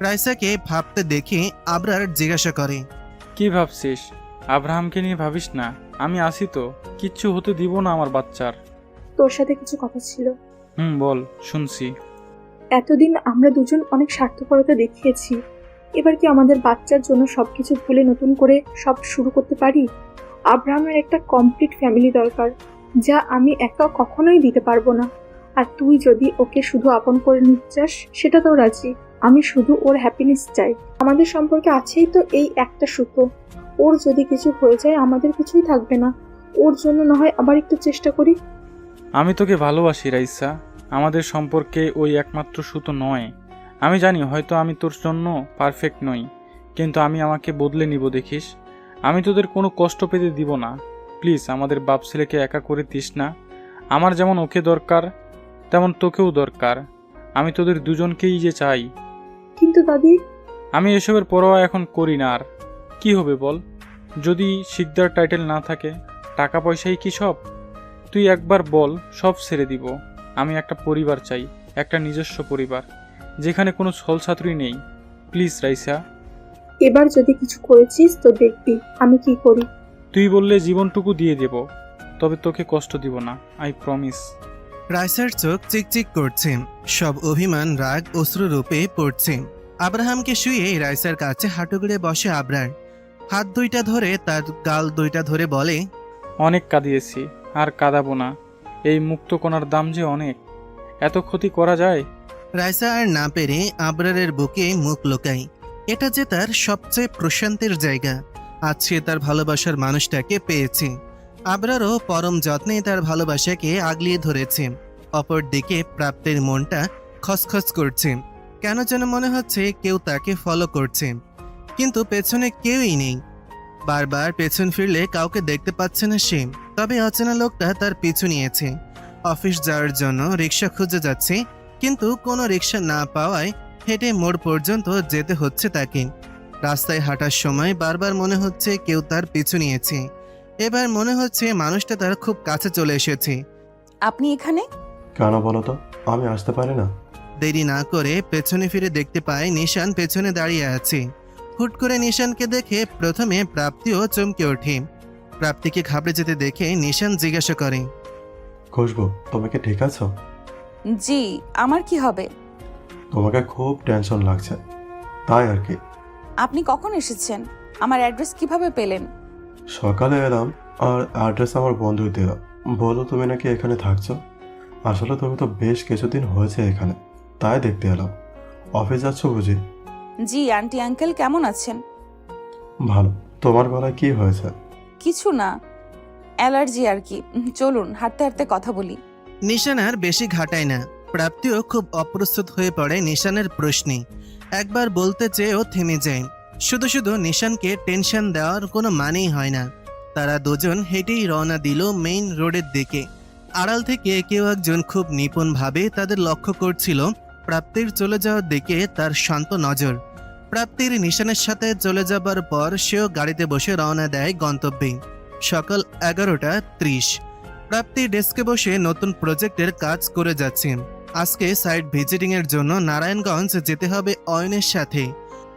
রাইসাকে ভাবতে দেখে আবরার জিজ্ঞাসা করে, কি ভাবছিস? আব্রাহামকে নিয়ে ভাবিস না, আমি আসি তো, কিচ্ছু হতে দিব না আমার বাচ্চার। তোর সাথে কিছু কথা ছিল। বল, শুনছি। এতদিন আমরা দুজন অনেক স্বার্থপরতা দেখিয়েছি। এবার কি আমাদের বাচ্চার জন্য সবকিছু ভুলে নতুন করে সব শুরু করতে পারি? আব্রাহামের একটা কমপ্লিট ফ্যামিলি দরকার, যা আমি একা কখনোই দিতে পারবো না। আর তুই যদি ওকে শুধু আপন করে নিতে চাস, সেটা তো রাজি। আমি শুধু ওর হ্যাপিনেস চাই। আমাদের সম্পর্কে আছেই তো এই একটা সুতো। ওর যদি কিছু হয়ে যায় আমাদের কিছুই থাকবে না। ওর জন্য না হয় আবার একটু চেষ্টা করি। আমি তোকে ভালোবাসি রাইসা। আমাদের সম্পর্কে ওই একমাত্র সুতো নয়। আমি জানি হয়তো আমি তোর জন্য পারফেক্ট নই, কিন্তু আমি আমাকে বদলে নিব, দেখিস। আমি তোদের কোনো কষ্ট পেতে দিব না। প্লিজ, আমাদের বাপ ছেলেকে একা করে দিস না। আমার যেমন ওকে দরকার, তেমন তোকেও দরকার। আমি তোদের দুজনকেই যে চাই। কিন্তু দাদি, আমি এসবের পরোয়া এখন করি না আর। কি হবে বল, যদি শিকদার টাইটেল না থাকে, টাকা পয়সাই কি সব? তুই একবার বল, সব ছেড়ে দিব। আমি একটা পরিবার চাই, একটা নিজস্ব পরিবার, যেখানে কোনো ছলছাত্রী নেই। প্লিজ রাইসা। এবার যদি কিছু করেছিস তো দেখবি আমি কি করি। তুই বললে জীবনটুকু দিয়ে দেব, তবে তোকে কষ্ট দিব না, আই প্রমিস। রাইসার চোখ চিকচিক করছে, সব অভিমান রাগ অশ্রুরূপে পড়ছে। আব্রাহামকে শুয়ে রাইসার কাছে হাঁটু গেড়ে বসে আবরার। হাত দুইটা ধরে তার গাল দুইটা ধরে বলে, অনেক কাঁদিয়েছি, আর কাঁদাবো না। এই মুক্তকণার দাম যে অনেক, এত ক্ষতি করা যায়? রাইসা আর না পেরে আবরারের বুকে মুখ লোকায়। এটা যে তার সবচেয়ে প্রশান্তির জায়গা। আজ সে তার ভালোবাসার মানুষটাকে পেয়েছে। আবরারও পরম যত্নে তার ভালোবাসাকে আগলিয়ে ধরেছে। অপরদিকে প্রাপ্তির মনটা খসখস করছে। কেন যেন মনে হচ্ছে কেউ তাকে ফলো করছে, কিন্তু পেছনে কেউই নেই। বারবার পেছন ফিরলে কাউকে দেখতে পাচ্ছে না সে। তবে অচেনা লোকটা তার পিছু নিয়েছে। অফিস যাওয়ার জন্য রিক্সা খুঁজে যাচ্ছে, কিন্তু কোনো রিক্সা না পাওয়ায় হেঁটে মোড় পর্যন্ত যেতে হচ্ছে তাকে। রাস্তায় হাঁটার সময় বারবার মনে হচ্ছে কেউ তার পিছু নিয়েছে। এবার মনে হচ্ছে মানুষটা তার খুব কাছে চলে এসেছে। আপনি এখানে? কেন বলো তো, আমি আসতে পারি না? দেরি না করে পেছনে ফিরে দেখতে পায় নিশান পেছনে দাঁড়িয়ে আছে। হুট করে নিশানকে দেখে প্রথমে প্রাপ্তিও চমকে ওঠে। প্রাপ্তিকে ঘাবড়ে যেতে দেখে নিশান জিজ্ঞাসা করে, খুশবু, তুমি কি ঠিক আছো? জি, আমার কি হবে? তোমাকে খুব টেনশন লাগছে, তাই আর কি। আপনি কখন এসেছেন? আমার অ্যাড্রেস কিভাবে পেলেন? সকালে এলাম, আর অ্যাড্রেস আমার বন্ধুই দিল। বলো তুমি নাকি এখানে থাকছো। আসলে তুমি তো বেশ কিছুদিন হয়েছে এখানে, তাই দেখতে এলাম। অফিস যাচ্ছ বুঝি? জি, আন্টি আঙ্কেল কেমন আছেন? ভালো। তোমার গলায় কি হয়েছে? কিছু না, অ্যালার্জি আর কি। চলুন হাঁটতে হাঁটতে কথা বলি। নিশান আর বেশি ঘাটায় না। প্রাপ্তিও খুব অপ্রস্তুত হয়ে পড়ে নিশানের প্রশ্নে। একবার বলতে চেয়েও থেমে যায়। শুধু শুধু নিশানকে টেনশন দেওয়ার কোনো মানেই হয় না। তারা দুজন হেঁটেই রওনা দিল মেইন রোডের দিকে। আড়াল থেকে কেউ একজন খুব নিপুণভাবে তাদের লক্ষ্য করছিল। প্রাপ্তির চলে যাওয়ার দিকে তার শান্ত নজর। প্রাপ্তির নিশানের সাথে চলে যাবার পর সেও গাড়িতে বসে রওনা দেয় গন্তব্যে। সকাল 11:30। প্রাপ্তি ডেস্কে বসে নতুন প্রজেক্টের কাজ করে যাচ্ছে। আজকে সাইট ভিজিটিং এর জন্য নারায়ণগঞ্জ যেতে হবে অয়নের সাথে।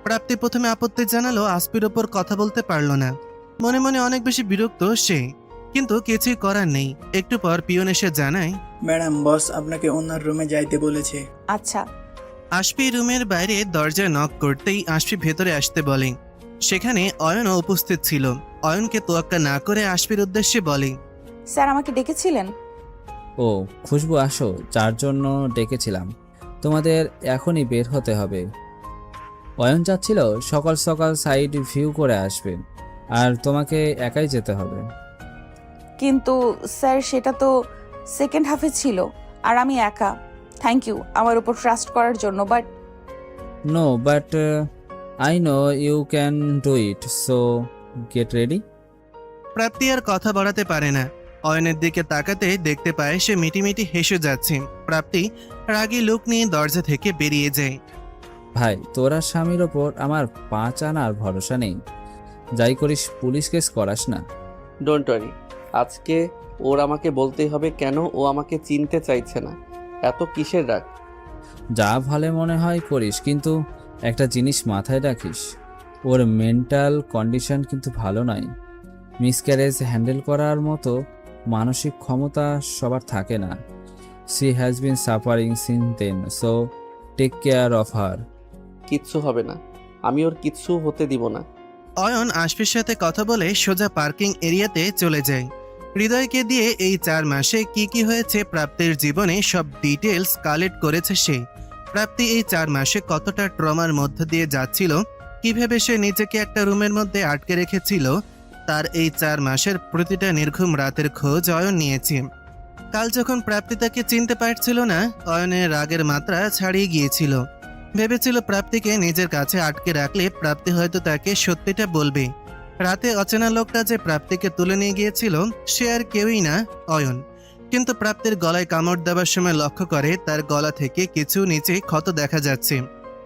প্রাপ্তি প্রথমে আপত্তি জানালো, আসপির ওপর কথা বলতে পারল না। মনে মনে অনেক বেশি বিরক্ত সে, কিন্তু কিছুই করার নেই। একটু পর পিয়ন এসে জানায়, ম্যাডাম, বস আপনাকে ওনার রুমে যাইতে বলেছে। আচ্ছা। আশফি রুমের বাইরে দরজায় নক করতেই আশফি ভেতরে আসতে বলে। সেখানে অয়নও উপস্থিত ছিল। অয়নকে তোয়াক্কা না করে আশফির উদ্দেশ্যে বলে, স্যার আমাকে ডেকেছিলেন? ও খুশবু, আসো, যার জন্য ডেকেছিলাম। তোমাদের এখনই বের হতে হবে। অয়ন যাচ্ছিল সকাল সকাল সাইড ভিউ করে আসবে, আর তোমাকে একাই যেতে হবে। কিন্তু স্যার সেটা তো সেকেন্ড হাফে ছিল, আর আমি একা। থ্যাংক ইউ আমার উপর ট্রাস্ট করার জন্য, but no, but I know you can do it, so get ready. প্রাপ্তি আর কথা বাড়াতে পারে না। অয়নের দিকে তাকাতে দেখতে পায় সে মিটিমিটি হেসে যাচ্ছে। প্রাপ্তি রাগী লুক নিয়ে দরজা থেকে বেরিয়ে যায়। ভাই, তোরা স্বামীর ওপর আমার 5 আনার ভরসা নেই। যাই করিস পুলিশ কেস করাস না। ডোন্ট ওয়ারি, আজকে ওর আমাকে বলতেই হবে কেন ও আমাকে চিনতে চাইছে না। এত কিসের রাগ? যা ভালো মনে হয় করিস, কিন্তু একটা জিনিস মাথায় রাখিস, ওর মেন্টাল কন্ডিশন কিন্তু ভালো নয়। মিসক্যারেজ হ্যান্ডেল করার মতো মানসিক ক্ষমতা সবার থাকে না। She has been suffering since then, so take care of her. কিচ্ছু হবে না, আমি ওর কিচ্ছু হতে দিব না। অয়ন আশফির সাথে কথা বলে সোজা পার্কিং এরিয়াতে চলে যায়। হৃদয়কে দিয়ে এই 4 মাসে কি কি হয়েছে প্রাপ্তির জীবনে সব ডিটেলস কালেক্ট করেছে সে। প্রাপ্তি এই 4 মাসে কতটা ট্রমার মধ্য দিয়ে যাচ্ছিল, কিভাবে সে নিজেকে একটা রুমের মধ্যে আটকে রেখেছিল, তার এই 4 মাসের প্রতিটা নির্ঘুম রাতের খোঁজ অয়ন নিয়েছে। কাল যখন প্রাপ্তি তাকে চিনতে পারছিল না, অয়নের রাগের মাত্রা ছাড়িয়ে গিয়েছিল। ভেবেছিল প্রাপ্তিকে নিজের কাছে আটকে রাখলে প্রাপ্তি হয়তো তাকে সত্যিটা বলবে। রাতে অচেনা লোকটা যে প্রাপ্তিকে তুলে নিয়ে গিয়েছিল সে আর কেউই না, অয়ন। কিন্তু প্রাপ্তির গলায় কামড় দেওয়ার সময় লক্ষ্য করে তার গলা থেকে কিছু নিচে ক্ষত দেখা যাচ্ছে।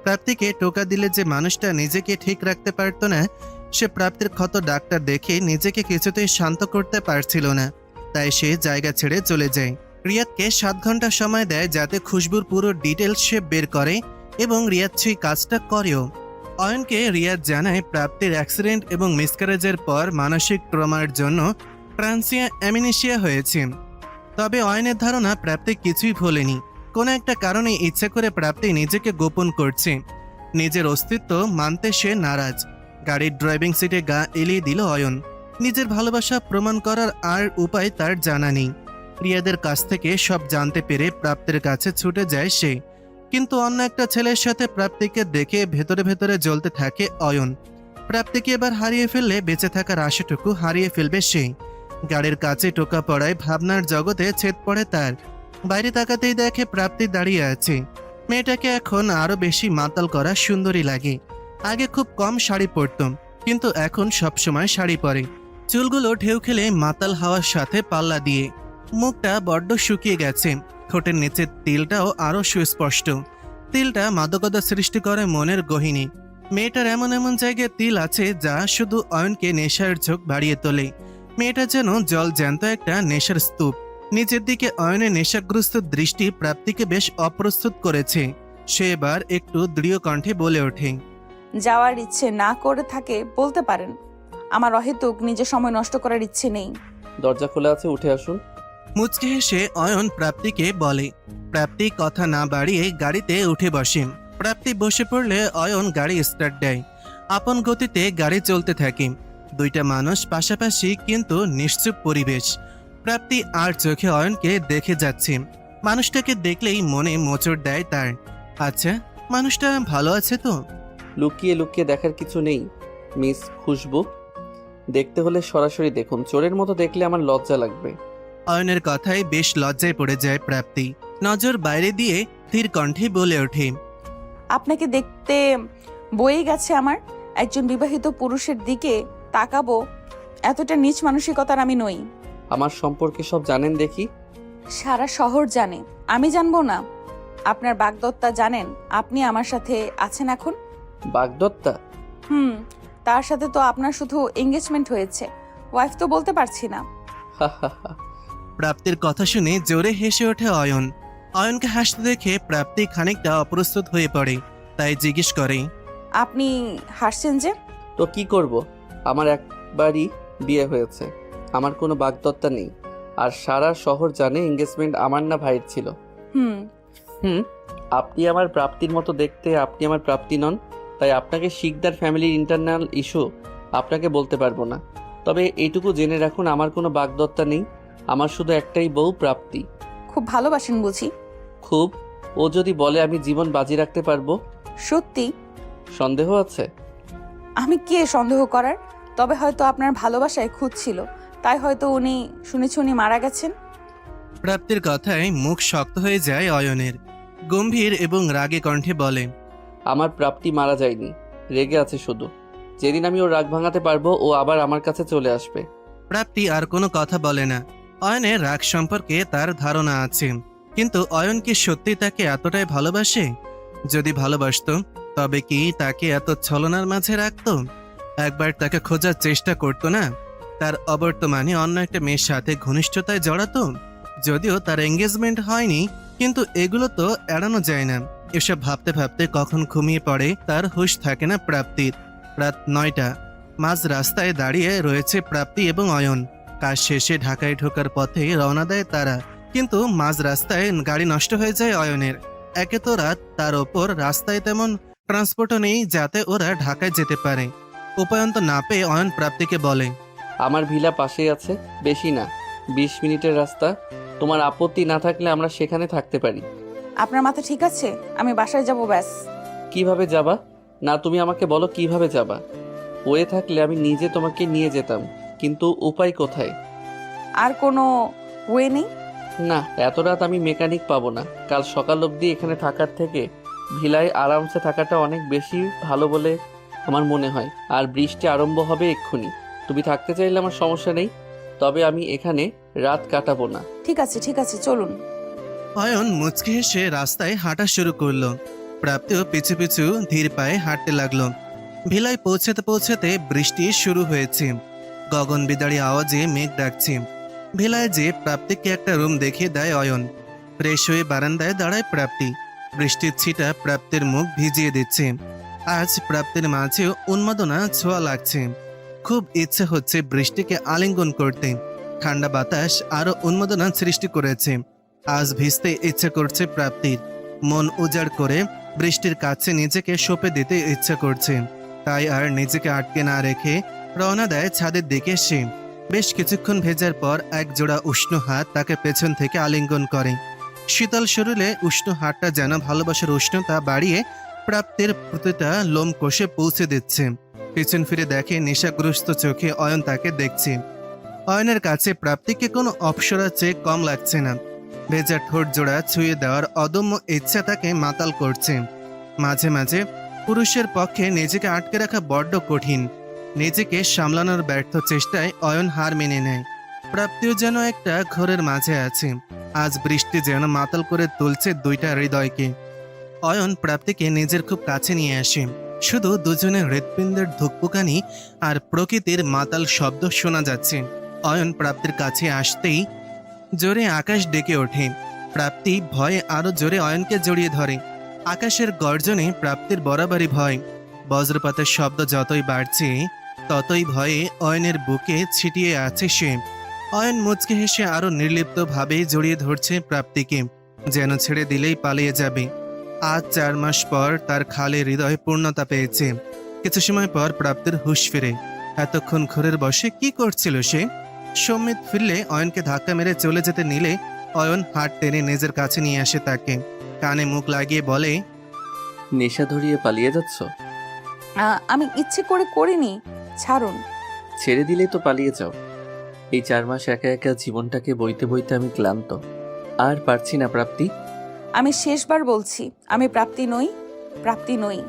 প্রাপ্তিকে টোকা দিলে যে মানুষটা নিজেকে ঠিক রাখতে পারতো না, সে প্রাপ্তির ক্ষত ডাক্তার দেখে নিজেকে কিছুতেই শান্ত করতে পারছিল না। তাই সে জায়গা ছেড়ে চলে যায়। রিয়াদকে 7 ঘন্টা সময় দেয় যাতে খুশবুর পুরো ডিটেলস সে বের করে, এবং রিয়াদ সেই কাজটা করেও। অয়নকে রিয়াদ জানায় প্রাপ্তির অ্যাক্সিডেন্ট এবং মিসক্যারেজের পর মানসিক ট্রমার জন্য ট্রান্সিয়া অ্যামিনেশিয়া হয়েছে। তবে অয়নের ধারণা প্রাপ্তি কিছুই ভোলেনি। কোনো একটা কারণে ইচ্ছে করে প্রাপ্তি নিজেকে গোপন করছে। নিজের অস্তিত্ব মানতে সে নারাজ। গাড়ির ড্রাইভিং সিটে গা এলিয়ে দিল অয়ন। নিজের ভালোবাসা প্রমাণ করার আর উপায় তার জানা নেই। রিয়াদের কাছ থেকে সব জানতে পেরে প্রাপ্তির কাছে ছুটে যায় সে। কিন্তু অন্য একটা ছেলের সাথে প্রাপ্তিকে দেখে ভেতরে ভেতরে জ্বলতে থাকে অয়ন। প্রাপ্তিকে এবার হারিয়ে ফেললে বেঁচে থাকার আশাটুকু হারিয়ে ফেলবে সে। গাড়ির কাছে টোকা পড়ায় ভাবনার জগতে ছেদ পড়ে তার। বাইরে তাকাতেই দেখে প্রাপ্তি দাঁড়িয়ে আছে। মেয়েটাকে এখন আরো বেশি মাতাল করা সুন্দরী লাগে। আগে খুব কম শাড়ি পরত, কিন্তু এখন সবসময় শাড়ি পরে। চুলগুলো ঢেউ খেলে মাতাল হাওয়ার সাথে পাল্লা দিয়ে। মুখটা বড্ড শুকিয়ে গেছে। ঠোঁটের নিচের তিলটাও আরো সুস্পষ্ট। তিলটা মাদকতা সৃষ্টি করে মনের গহিনী। মেয়েটার এমন এমন জায়গায় তিল আছে যা শুধু অয়নকে নেশার ঝোঁক বাড়িয়ে তোলে। মেয়েটা যেন জল জ্যান্ত একটা নেশার স্তূপ। নিচের দিকে অয়নের নেশাগ্রস্ত দৃষ্টি প্রাপ্তিকে বেশ অপ্রস্তুত করেছে। সে এবার একটু দৃঢ় কণ্ঠে বলে ওঠে, যাওয়ার ইচ্ছে না করে থাকে বলতে পারেন। আমার অহেতুক নিজের সময় নষ্ট করার ইচ্ছে নেই। দরজা খোলা আছে, উঠে আসুন। মুচকে হেসে অয়ন প্রাপ্তিকে বলে। প্রাপ্তি কথা না বাড়িয়ে গাড়িতে উঠে বসে। প্রাপ্তি বসে পড়লে অয়ন গাড়ি স্টার্ট দেয়। আপন গতিতে গাড়ি চলতে থাকে। দুইটা মানুষ পাশাপাশি, কিন্তু নিশ্চুপ পরিবেশ। প্রাপ্তি আর চোখে অয়নকে দেখে যাচ্ছে। মানুষটাকে দেখলেই মনে মোচড় দেয় তার। আচ্ছা, মানুষটা ভালো আছে তো? লুকিয়ে লুকিয়ে দেখার কিছু নেই মিস খুশবু। দেখতে হলে সরাসরি দেখুন। চোরের মতো দেখলে আমার লজ্জা লাগবে। অয়নের কথায় বেশ লজ্জায় পড়ে যায় প্রাপ্তি। নজর বাইরে দিয়ে ধীর কণ্ঠে বলে ওঠে, আপনাকে দেখতে বয়ে গেছে আমার। একজন বিবাহিত পুরুষের দিকে তাকাবো এতটা নীচ মানসিকতার আমি নই। আমার সম্পর্কে সব জানেন দেখি। সারা শহর জানে, আমি জানবো না? আপনার বাগদত্তা জানেন আপনি আমার সাথে আছেন এখন? বাগদত্তা? তার সাথে তো আপনার শুধু এঙ্গেজমেন্ট হয়েছে, ওয়াইফ তো বলতে পারছি না। প্রাপ্তির কথা শুনে জোরে হেসে ওঠে অয়ন। অয়নকে হাসতে দেখে প্রাপ্তি খানিকটা অপ্রস্তুত হয়ে পড়ে। তাই জিজ্ঞেস করে, আপনি হাসছেন যে? তো কি করব, আমার একবারই বিয়ে হয়েছে। আমার কোনো বাগদত্তা নেই। আর সারা শহর জানে এঙ্গেজমেন্ট আমার না ভাইয়ের ছিল। আপনি আমার প্রাপ্তির মতো দেখতে, আপনি আমার প্রাপ্তি নন। তাই আপনাকে শিকদার ফ্যামিলির ইন্টারনাল ইস্যু আপনাকে বলতে পারবো না। তবে এইটুকু জেনে রাখুন, আমার কোনো বাগদত্তা নেই। আমার শুধু একটাই বউ, প্রাপ্তি। খুব ভালোবাসেন বুঝি? খুব। ও যদি বলে আমি জীবন বাজি রাখতে পারবো। সত্যি? সন্দেহ আছে? আমি কে সন্দেহ করার? তবে হয়তো আপনার ভালোবাসায় খুঁত ছিল, তাই হয়তো উনি মারা গেছেন। প্রাপ্তির কথায় মুখ শক্ত হয়ে যায় অয়নের। গম্ভীর এবং রাগে কণ্ঠে বলে, আমার প্রাপ্তি মারা যায়নি, রেগে আছে শুধু। যেদিন আমি ওর রাগ ভাঙাতে পারবো, ও আবার আমার কাছে চলে আসবে। প্রাপ্তি আর কোনো কথা বলে না। অয়নের রাগ সম্পর্কে তার ধারণা আছে, কিন্তু অয়ন কি সত্যি তাকে এতটাই ভালোবাসে? যদি ভালোবাসতো তবে কি তাকে এত ছলনার মাঝে রাখতো? একবার তাকে খোঁজার চেষ্টা করতো না? তার অবর্তমানে অন্য একটা মেয়ের সাথে ঘনিষ্ঠতায় জড়াতো। যদিও তার এঙ্গেজমেন্ট হয়নি, কিন্তু এগুলো তো এড়ানো যায় না। এসব ভাবতে ভাবতে কখন ঘুমিয়ে পড়ে তার হুঁশ থাকে না প্রাপ্তির। রাত 9টা। মাঝ রাস্তায় দাঁড়িয়ে রয়েছে প্রাপ্তি এবং অয়ন। কাজ শেষে ঢাকায় ঢোকার পথে রওনা দেয় তারা। কিন্তু মাঝ রাস্তায় গাড়ি নষ্ট হয়ে যায় অয়নের। একে তো রাত, তার ওপর রাস্তায় তেমন ট্রান্সপোর্টও নেই যাতে ওরা ঢাকায় যেতে পারে। উপায়ন্ত না পেয়ে অয়ন প্রাপ্তিকে বলে, আমার ভিলা পাশেই আছে, বেশি না 20 মিনিটের রাস্তা। তোমার আপত্তি না থাকলে আমরা সেখানে থাকতে পারি। আপনার মাথা ঠিক আছে? আমি বাসায় যাব ব্যাস। কিভাবে যাবা? না, তুমি আমাকে বলো কিভাবে যাবা। ওয়ে থাকলে আমি নিজে তোমাকে নিয়ে যেতাম, কিন্তু উপায় কোথায়? আর কোনো ওয়ে নেই? না, এত রাত আমি মেকানিক পাবো না। কাল সকাল অবধি এখানে থাকার থেকে ভিলায় আরামসে থাকাটা অনেক বেশি ভালো বলে আমার মনে হয়। আর বৃষ্টি আরম্ভ হবে এক্ষুনি। তুমি থাকতে চাইলে আমার সমস্যা নেই, তবে আমি এখানে রাত কাটাবো না। ঠিক আছে চলুন। অয়ন মুচকি হেসে রাস্তায় হাঁটা শুরু করলো। প্রাপ্তিও পিছু পিছু ধীর পায়ে হাঁটতে লাগলো। ভিলায় পৌঁছাতে পৌঁছাতে বৃষ্টি শুরু হয়েছে। গগন বিদারী আওয়াজে মেঘ ডাকছে। ভিলায় যে প্রাপ্তিকে একটা রুম দেখিয়ে দেয় অয়ন। ফ্রেশ হয়ে বারান্দায় দাঁড়ায় প্রাপ্তি। বৃষ্টির ছিটা প্রাপ্তির মুখ ভিজিয়ে দিচ্ছে। আজ প্রাপ্তির মাঝেও উন্মাদনা ছোঁয়া লাগছে। খুব ইচ্ছে হচ্ছে বৃষ্টিকে আলিঙ্গন করতে। ঠান্ডা বাতাস আরো উন্মাদনা সৃষ্টি করেছে। আজ ভিজতে ইচ্ছে করছে প্রাপ্তির। মন উজাড় করে বৃষ্টির কাছে নিজেকে সঁপে দিতে ইচ্ছে করছে। তাই আর নিজেকে আটকে না রেখে রওনা দেয় ছাদের দিকে সে। বেশ কিছুক্ষণ ভেজার পর এক জোড়া উষ্ণ হাত তাকে পেছন থেকে আলিঙ্গন করে। শীতল শরীরে উষ্ণ হাতটা যেন ভালোবাসার উষ্ণতা বাড়িয়ে প্রাপ্তির প্রতিটা লোম কষে পৌঁছে দিচ্ছে। পিছন ফিরে দেখে নেশাগ্রস্ত চোখে অয়ন তাকে দেখছে। অয়নের কাছে প্রাপ্তিকে কোনো অপসরা চেয়ে কম লাগছে না। ভেজা ঠোঁট জোড়া ছুঁয়ে দেওয়ার অদম্য ইচ্ছা তাকে মাতাল করছে। মাঝে মাঝে পুরুষের পক্ষে নিজেকে আটকে রাখা বড্ড কঠিন। নিজেকে সামলানোর ব্যর্থ চেষ্টায় অয়ন হার মেনে নেয়। প্রাপ্তিও যেন একটা ঘোরের মাঝে আছে। আজ বৃষ্টি যেন মাতাল করে তুলছে দুইটা হৃদয়কে। অয়ন প্রাপ্তিকে নিজের খুব কাছে নিয়ে আসে। শুধু দুজনের হৃৎপিণ্ডের ধুকপুকানি আর প্রকৃতির মাতাল শব্দ শোনা যাচ্ছে। অয়ন প্রাপ্তির কাছে আসতেই জোরে আকাশ ডেকে ওঠে। প্রাপ্তি ভয়ে আরো জোরে অয়নকে জড়িয়ে ধরে। আকাশের গর্জনে প্রাপ্তির বরাবরই ভয়। বজ্রপাতের শব্দ যতই বাড়ছে ততই ভয়ে অয়নের বুকে ছিটিয়ে আছে সে। অয়ন মুচকে হেসে আরো নির্লিপ্তভাবে জড়িয়ে ধরছে প্রাপ্তিকে, যেন ছেড়ে দিলেই পালিয়ে যাবে। আজ 4 মাস পর তার খালে হৃদয় পূর্ণতা পেয়েছে। কিছু সময় পর প্রাপ্তির হুঁশ ফিরে। এতক্ষণ ঘোরের বসে কি করছিল সে? সম্মিত ফিরলে অয়নকে ধাক্কা মেরে চলে যেতে নিলে অয়ন হাত টেনে নিজের কাছে নিয়ে আসে তাকে। কানে মুখ লাগিয়ে বলে, নেশা ধরিয়ে পালিয়ে যাচ্ছ? আমি ইচ্ছে করে করিনি, ছাড়ুন। ছেড়ে দিলেই তো পালিয়ে যাও। এই 4 মাস একা একা জীবনটাকে বইতে বইতে আমি ক্লান্ত, আর পারছি না প্রাপ্তি। আমি শেষবার বলছি, আমি প্রাপ্তি নই, প্রাপ্তি নই।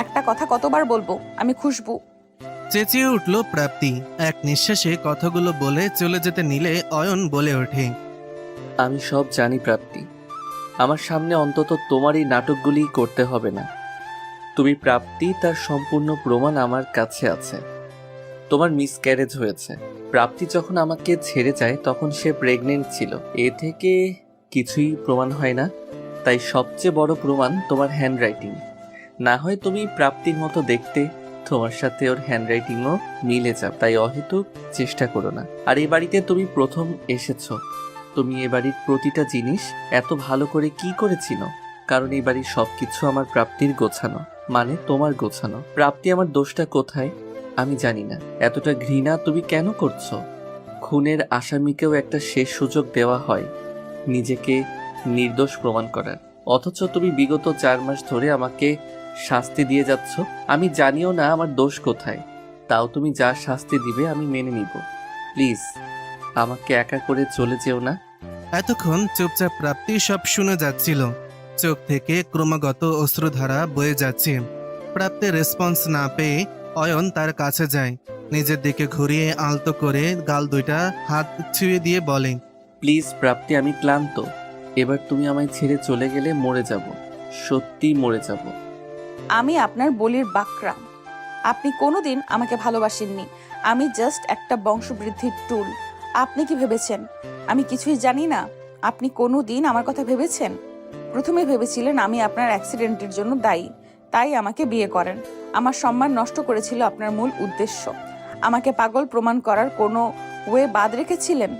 একটা কথা কতবার বলবো, আমি খুশবু। চেঁচিয়ে উঠল প্রাপ্তি। এক নিঃশ্বাসে কথাগুলো বলে চলে যেতে নিলে অয়ন বলে ওঠে, আমি সব জানি প্রাপ্তি। আমার সামনে অন্তত তোমার এই নাটকগুলি করতে হবে না। তুমি প্রাপ্তি, তার সম্পূর্ণ প্রমাণ আমার কাছে আছে। তোমার মিসক্যারেজ হয়েছে। প্রাপ্তি যখন আমাকে ছেড়ে যায় তখন সে প্রেগনেন্ট ছিল। এ থেকে কিছুই প্রমাণ হয় না। তাই সবচেয়ে বড় প্রমাণ তোমার হ্যান্ডরাইটিং। না হয় তুমি প্রাপ্তির মতো দেখতে, তোমার সাথে ওর হ্যান্ডরাইটিংও মিলে যাবে। তাই অহেতুক চেষ্টা করো না। আর এই বাড়িতে তুমি প্রথম এসেছো। তুমি এ বাড়ির প্রতিটা জিনিস এত ভালো করে কি করেছিল? কারণ এই বাড়ির সবকিছু আমার প্রাপ্তির গোছানো, মানে তোমার গোছানো। প্রাপ্তি, আমার দোষটা কোথায় আমি জানি না। এতটা ঘৃণা তুমি কেন করছো? খুনের আসামিকেও একটা শেষ সুযোগ দেওয়া হয় নিজেকে নির্দোষ প্রমাণ করার। অথচ তুমি বিগত 4 মাস ধরে আমাকে শাস্তি দিয়ে যাচ্ছ। আমি জানিও না আমার দোষ কোথায়, তাও তুমি যা শাস্তি দিবে আমি মেনে নিব। প্লিজ আমাকে একা করে চলে যেও না। এতক্ষণ চুপচাপ প্রাপ্তি সব শুনে যাচ্ছিল। চোখ থেকে ক্রমাগত অশ্রুধারা বয়ে যাচ্ছে। প্রাপ্তির রেসপন্স না পেয়ে অয়ন তার কাছে যায়। নিজের দিকে ঘুরিয়ে আলতো করে গাল দুইটা হাত ছুঁয়ে দিয়ে বলে, প্লিজ প্রাপ্তি, আমি ক্লান্ত। এবার তুমি আমায় ছেড়ে চলে গেলে মরে যাব, সত্যি মরে যাব। আমি আপনার বলির বাকরা। আপনি কোনোদিন আমাকে ভালোবাসেননি। আমি জাস্ট একটা বংশবৃদ্ধির টুল। আপনি কি ভেবেছেন আমি কিছুই জানি না? আপনি কোনোদিন আমার কথা ভেবেছেন? প্রথমে ভেবেছিলেন আমি আপনার অ্যাক্সিডেন্টের জন্য দায়ী, তাই আমাকে বিয়ে করেন। আমার সম্মান নষ্ট করেছিল আপনার মূল উদ্দেশ্য। আমাকে পাগল প্রমাণ করার কোনো ওয়ে বাদ রেখেছিলেন।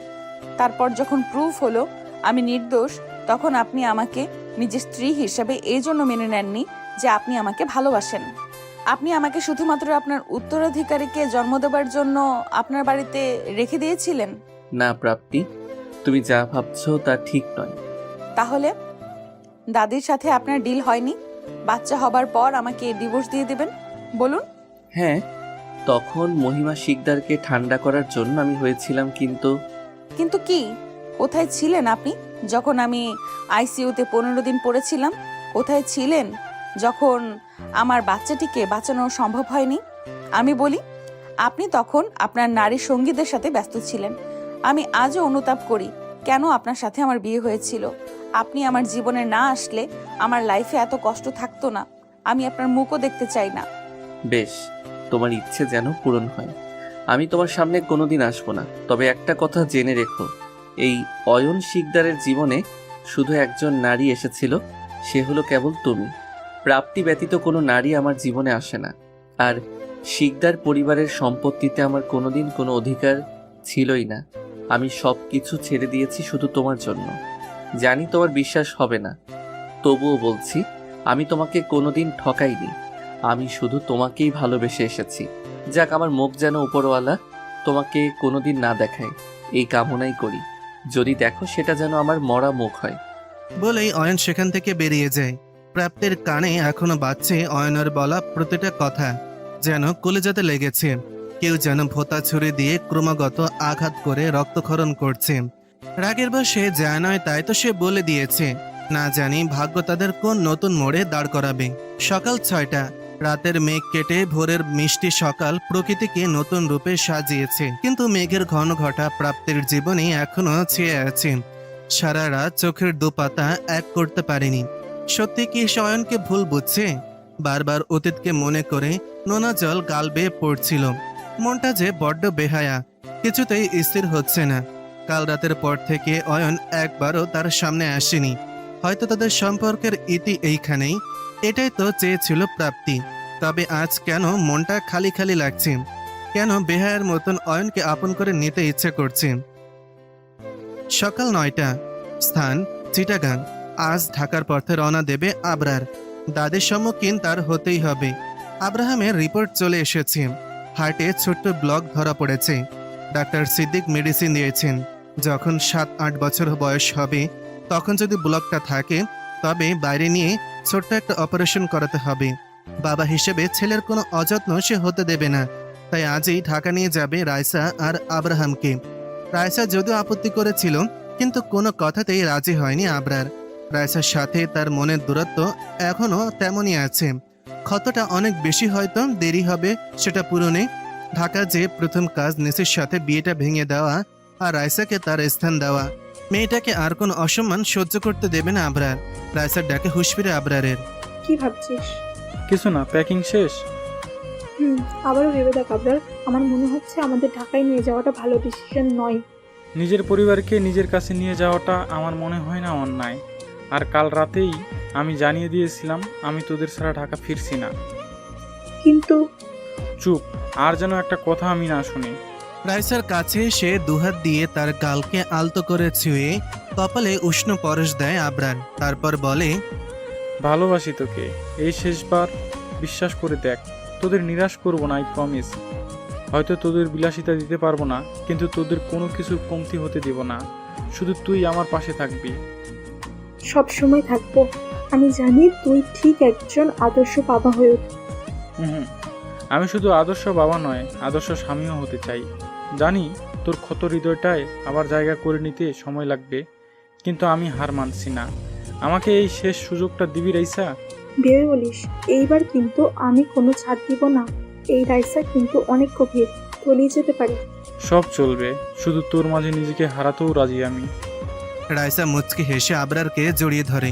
তারপর যখন প্রুফ হলো আমি নির্দোষ, তখন আপনি আমাকে নিজের স্ত্রী হিসেবে এই জন্য মেনে নেননি যে আপনি আমাকে ভালোবাসেন। আপনি আমাকে শুধুমাত্র আপনার উত্তরাধিকারীকে জন্ম দেবার জন্য আপনার বাড়িতে রেখে দিয়েছিলেন। না প্রাপ্তি, তুমি যা ভাবছো তা ঠিক নয়। তাহলে দাদির সাথে আপনার ডিল হয়নি? বাচ্চা হবার পর আমাকে ডিভোর্স দিয়ে দেবেন? বলুন। হ্যাঁ, তখন মহিমা শিকদারকে ঠান্ডা করার জন্য আমি হয়েছিলাম, কিন্তু কিন্তু কি? কোথায় ছিলেন আপনি যখন আমি আইসিইউতে 15 দিন পড়েছিলাম? কোথায় ছিলেন যখন আমার বাচ্চাটিকে বাঁচানো সম্ভব হয়নি? আমি বলি, আপনি তখন আপনার নারী সঙ্গীদের সাথে ব্যস্ত ছিলেন। আমি আজও অনুতাপ করি কেন আপনার সাথে আমার বিয়ে হয়েছিল। আপনি আমার জীবনে না আসলে আমার লাইফে এত কষ্ট থাকতো না। আমি আপনার মুখও দেখতে চাই না। বেশ, তোমার ইচ্ছে যেন পূরণ হয়। আমি তোমার সামনে কোনোদিন আসবো না। তবে একটা কথা জেনে রেখো, এই অয়ন শিকদারের জীবনে শুধু একজন নারী এসেছিল, সে হলো কেবল তুমি। প্রাপ্তি ব্যতীত কোনো নারী আমার জীবনে আসে না। আর শিকদার পরিবারের সম্পত্তিতে আমার কোনোদিন কোনো অধিকার ছিলই না। আমি সব কিছু ছেড়ে দিয়েছি শুধু তোমার জন্য। জানি তোমার বিশ্বাস হবে না, তবুও বলছি, আমি তোমাকে কোনোদিন ঠকাইনি। আমি শুধু তোমাকেই ভালোবেসে এসেছি। যাক, আমার মুখ যেন উপরওয়ালা তোমাকে কোনোদিন না দেখায়, এই কামনাই করি। যদি দেখো, সেটা যেন আমার মরা মুখ হয়। বলেই অয়ন সেখান থেকে বেরিয়ে যায়। প্রাপ্তির কানে এখনো বাজছে অয়নের বলা প্রতিটা কথা, যেন কলিজাতে লেগেছে। কেউ যেন ভোঁতা ছুরি দিয়ে ক্রমাগত আঘাত করে রক্তক্ষরণ করছে। রাগের বশে যা নয় তাই তো সে বলে দিয়েছে। না জানি ভাগ্য তাদের কোন নতুন মোড়ে দাঁড় করাবে। সকাল 6টা। রাতের মেঘ কেটে ভোরের মিষ্টি সকাল প্রকৃতিকে নতুন রূপে সাজিয়েছে, কিন্তু মেঘের ঘন ঘটা প্রাপ্তির জীবনে এখনো ছেয়ে আছে। সারা রাত চোখের দুপাতা এক করতে পারেনি। সত্যি কি অয়নকে ভুল বুঝছে? বারবার অতীতকে মনে করে নোনা জল গাল বেয়ে পড়ছিল। মনটা যে বড্ড বেহায়া, কিছুতেই স্থির হচ্ছে না। কাল রাতের পর থেকে অয়ন একবারও তার সামনে আসেনি। হয়তো তাদের সম্পর্কের ইতি এইখানেই, এটাই তো চেয়েছিল প্রাপ্তি। তবে আজ কেন মনটা খালি খালি লাগছে? কেন বেহায়ার মতন অয়নকে আপন করে নিতে ইচ্ছে করছে? সকাল 9টা। স্থান চিটাগাং। আজ ঢাকার পথে রওনা দেবে আবরার। দাদির সম্মুখীন তার হতেই হবে। আব্রাহামের রিপোর্ট চলে এসেছে। হার্টে ছোট্ট ব্লক ধরা পড়েছে। ডাক্তার সিদ্দিক মেডিসিন দিয়েছেন। যখন 7-8 বছর বয়স হবে তখন যদি ব্লকটা থাকে তবে বাইরে নিয়ে ছোট্ট একটা অপারেশন করাতে হবে। বাবা হিসেবে ছেলের কোনো অযত্ন সে হতে দেবে না। তাই আজই ঢাকা নিয়ে যাবে রাইসা আর আব্রাহামকে। রাইসা যদিও আপত্তি করেছিল, কিন্তু কোনো কথাতেই রাজি হয়নি আবরার। রাইসার সাথে তার মনের দূরত্ব এখনো তেমনই আছে। ক্ষতটা অনেক বেশি, হয়তো দেরি হবে সেটা পূরণে। ঢাকা যে প্রথম কাজ নেসির সাথে বিয়েটা ভেঙে দেওয়া আর রাইসাকে তার স্থান দেওয়া। মেয়েটাকে আর কোনো অসম্মান সহ্য করতে দেবে না আবরার। রাইসার ডাকে হুঁশ ফিরে আবরারের। কি ভাবছিস? কিছু না, প্যাকিং শেষ। আবারও ভেবে দেখ আবরার, আমার মনে হচ্ছে আমাদের ঢাকায় নিয়ে যাওয়াটা ভালো ডিসিশন নয়। নিজের পরিবারকে নিজের কাছে নিয়ে যাওয়াটা আমার মনে হয় না অন্যায়। আর কাল রাতেই আমি জানিয়ে দিয়েছিলাম আমি তোদের ছাড়া ঢাকা ফিরছি না। কিন্তু চুপ, আর যেন একটা কথা আমি না শুনি। রাইসার কাছে সে দুহাত দিয়ে তার গালকে আলতো করে ছুঁয়ে কপালে উষ্ণ পরশ দেয় আবরার। তারপর বলে, ভালোবাসি তোকে, এই শেষবার বিশ্বাস করে দেখ। তোদের নিরাশ করব না, আই প্রমিস। হয়তো তোদের বিলাসিতা দিতে পারবো না, কিন্তু তোদের কোনো কিছু কমতি হতে দেব না। শুধু তুই আমার পাশে থাকবি। সব সময় থাকবো। আমি জানি তুই ঠিক একজন আদর্শ বাবা হয়ে উঠবি। আমি শুধু আদর্শ বাবা নয়, আদর্শ স্বামীও হতে চাই। জানি তোর ক্ষত হৃদয়টায় আবার জায়গা করে নিতে সময় লাগবে, কিন্তু আমি হার মানছি না। আমাকে এই শেষ সুযোগটা দিবি রাইসা? ভেবে বলিস, এইবার কিন্তু আমি কোনো ছাড় দিব না। এই রাইসা কিন্তু অনেক গভীর, তলিয়ে যেতে পারি। সব চলবে, শুধু তোর মাঝে নিজেকে হারাতেও রাজি আমি। রাইসা মুচকি হেসে আবরারকে জড়িয়ে ধরে।